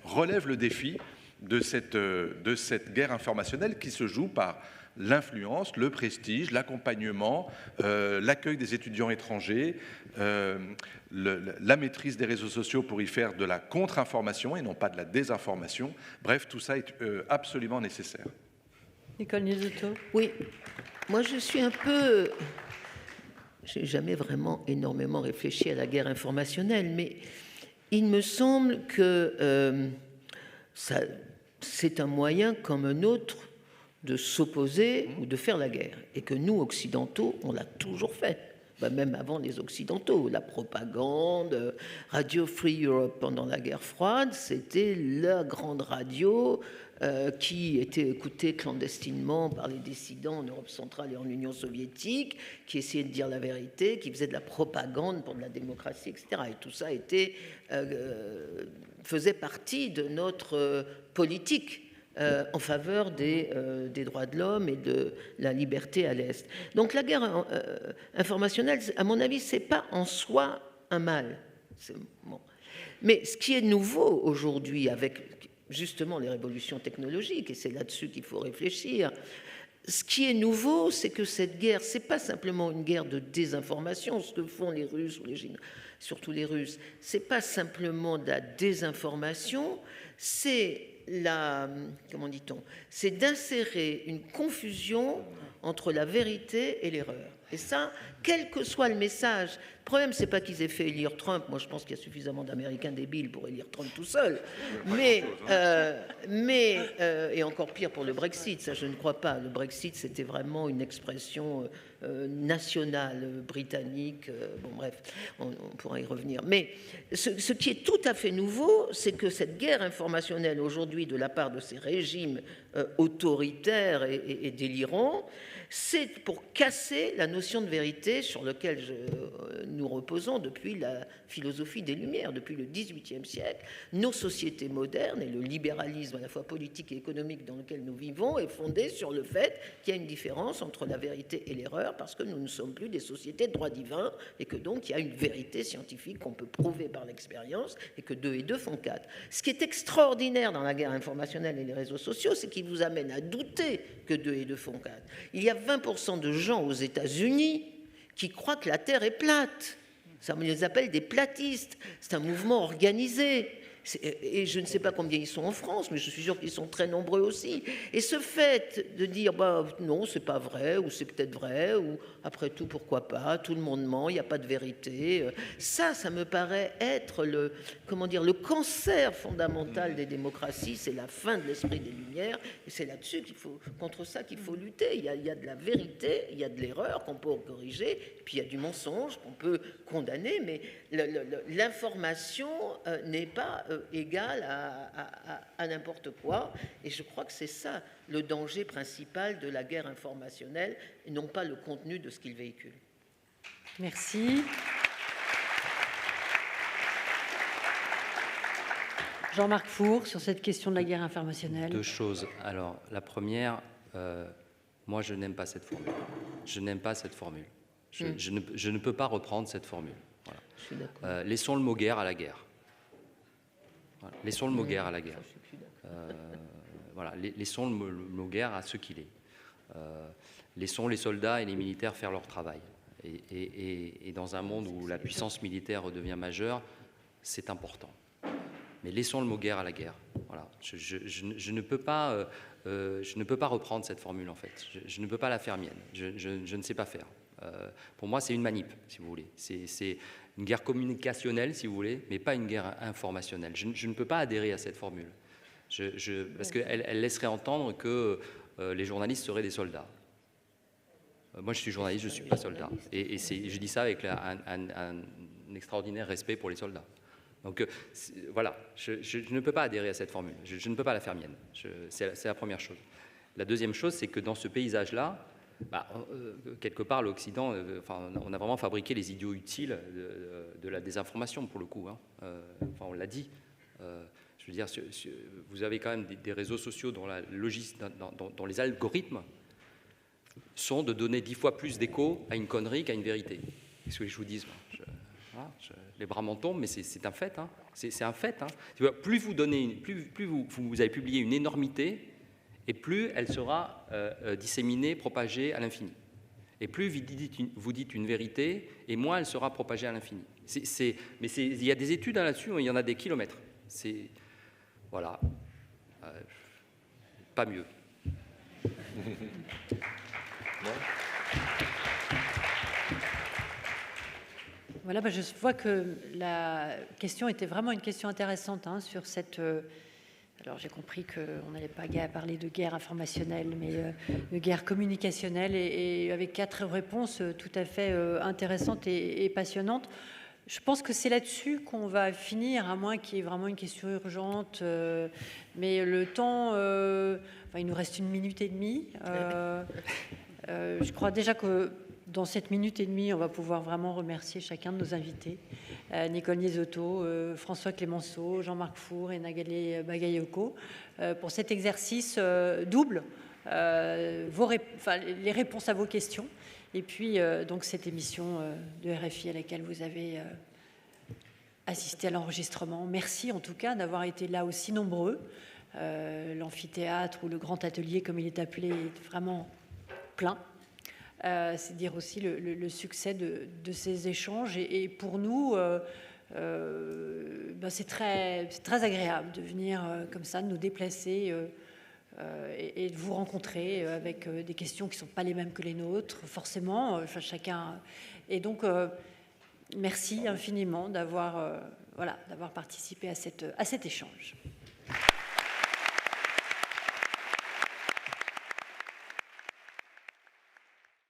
relèvent le défi de cette guerre informationnelle qui se joue par l'influence, le prestige, l'accompagnement, l'accueil des étudiants étrangers, la maîtrise des réseaux sociaux pour y faire de la contre-information et non pas de la désinformation. Bref, tout ça est absolument nécessaire. Nicole Nuzotto. Oui, moi je suis un peu... J'ai jamais vraiment énormément réfléchi à la guerre informationnelle, mais il me semble que c'est un moyen comme un autre de s'opposer ou de faire la guerre. Et que nous, occidentaux, on l'a toujours fait. Même avant les occidentaux. La propagande, Radio Free Europe pendant la guerre froide, c'était la grande radio qui était écoutée clandestinement par les dissidents en Europe centrale et en Union soviétique, qui essayaient de dire la vérité, qui faisait de la propagande pour de la démocratie, etc. Et tout ça faisait partie de notre politique en faveur des droits de l'homme et de la liberté à l'Est. Donc la guerre informationnelle, à mon avis, c'est pas en soi un mal. Bon. Mais ce qui est nouveau aujourd'hui avec justement les révolutions technologiques, et c'est là-dessus qu'il faut réfléchir, ce qui est nouveau, c'est que cette guerre, c'est pas simplement une guerre de désinformation, ce que font les Russes ou les Chinois, surtout les Russes, c'est pas simplement de la désinformation, c'est comment dit-on, c'est d'insérer une confusion entre la vérité et l'erreur. Et ça, quel que soit le message, le problème, c'est pas qu'ils aient fait élire Trump. Moi, je pense qu'il y a suffisamment d'Américains débiles pour élire Trump tout seul. Et encore pire pour le Brexit, ça je ne crois pas. Le Brexit, c'était vraiment une expression nationale britannique. Bon, bref, on pourra y revenir. Mais ce qui est tout à fait nouveau, c'est que cette guerre informationnelle aujourd'hui de la part de ces régimes autoritaires et délirants, c'est pour casser la notion de vérité sur laquelle nous reposons depuis la philosophie des Lumières, depuis le XVIIIe siècle. Nos sociétés modernes et le libéralisme à la fois politique et économique dans lequel nous vivons est fondé sur le fait qu'il y a une différence entre la vérité et l'erreur parce que nous ne sommes plus des sociétés de droit divin et que donc il y a une vérité scientifique qu'on peut prouver par l'expérience et que 2 et 2 font 4. Ce qui est extraordinaire dans la guerre informationnelle et les réseaux sociaux, c'est qu'ils vous amènent à douter que 2 et 2 font 4. Il y a 20% de gens aux États-Unis qui croient que la Terre est plate. Ça, on les appelle des platistes. C'est un mouvement organisé. Et je ne sais pas combien ils sont en France, mais je suis sûr qu'ils sont très nombreux aussi. Et ce fait de dire non, c'est pas vrai, ou c'est peut-être vrai, ou après tout, pourquoi pas, tout le monde ment, il n'y a pas de vérité, ça me paraît être le cancer fondamental des démocraties, c'est la fin de l'esprit des Lumières, et c'est là-dessus contre ça qu'il faut lutter. Il y a de la vérité, il y a de l'erreur qu'on peut corriger, et puis il y a du mensonge qu'on peut condamner, mais l'information n'est pas égale à n'importe quoi. Et je crois que c'est ça le danger principal de la guerre informationnelle, et non pas le contenu de ce qu'il véhicule. Merci. Jean-Marc Four, sur cette question de la guerre informationnelle. 2 choses. Alors, la première, moi, je n'aime pas cette formule. Je n'aime pas cette formule. Je ne peux pas reprendre cette formule. Voilà. Laissons le mot guerre à la guerre. Voilà. Laissons le mot guerre à la guerre. Voilà. Laissons le mot guerre à ce qu'il est. Laissons les soldats et les militaires faire leur travail. Et dans un monde où la puissance militaire redevient majeure, c'est important. Mais laissons le mot guerre à la guerre. Voilà. Je ne peux pas reprendre cette formule, en fait. Je ne peux pas la faire mienne. Je ne sais pas faire. Pour moi, c'est une manip, si vous voulez. C'est une guerre communicationnelle, si vous voulez, mais pas une guerre informationnelle. Je ne peux pas adhérer à cette formule. Parce qu'elle laisserait entendre que les journalistes seraient des soldats. Moi, je suis journaliste, je ne suis pas soldat. Et je dis ça avec un extraordinaire respect pour les soldats. Donc voilà, je ne peux pas adhérer à cette formule, je ne peux pas la faire mienne, c'est la première chose. La deuxième chose, c'est que dans ce paysage-là, quelque part l'Occident, on a vraiment fabriqué les idiots utiles de la désinformation pour le coup, hein. On l'a dit. Je veux dire, vous avez quand même des réseaux sociaux dont dont les algorithmes sont de donner 10 fois plus d'écho à une connerie qu'à une vérité. Qu'est-ce que je vous dis, les bras m'en tombent, mais c'est un fait. Hein. C'est un fait. Hein. Plus vous donnez, plus vous avez publié une énormité, et plus elle sera disséminée, propagée à l'infini. Et plus vous dites une vérité, et moins elle sera propagée à l'infini. Mais il y a des études là-dessus, il y en a des kilomètres. Voilà. Pas mieux. Voilà, je vois que la question était vraiment une question intéressante sur cette... alors j'ai compris qu'on n'allait pas parler de guerre informationnelle, mais de guerre communicationnelle, et avec 4 réponses tout à fait intéressantes et passionnantes. Je pense que c'est là-dessus qu'on va finir, à moins qu'il y ait vraiment une question urgente. Mais le temps, il nous reste 1 minute et demie. Je crois déjà que dans cette 1 minute et demie, on va pouvoir vraiment remercier chacun de nos invités. Nicole Niesotto, François Clémenceau, Jean-Marc Four et Nagalé Bagayoko, pour cet exercice double, les réponses à vos questions. Et puis, donc, cette émission de RFI à laquelle vous avez assisté à l'enregistrement. Merci en tout cas d'avoir été là aussi nombreux. L'amphithéâtre ou le grand atelier, comme il est appelé, est vraiment plein. C'est dire aussi le succès de ces échanges. Et pour nous, c'est très agréable de venir comme ça, de nous déplacer et de vous rencontrer avec des questions qui ne sont pas les mêmes que les nôtres, forcément, chacun. Et donc, merci infiniment d'avoir participé à cet échange.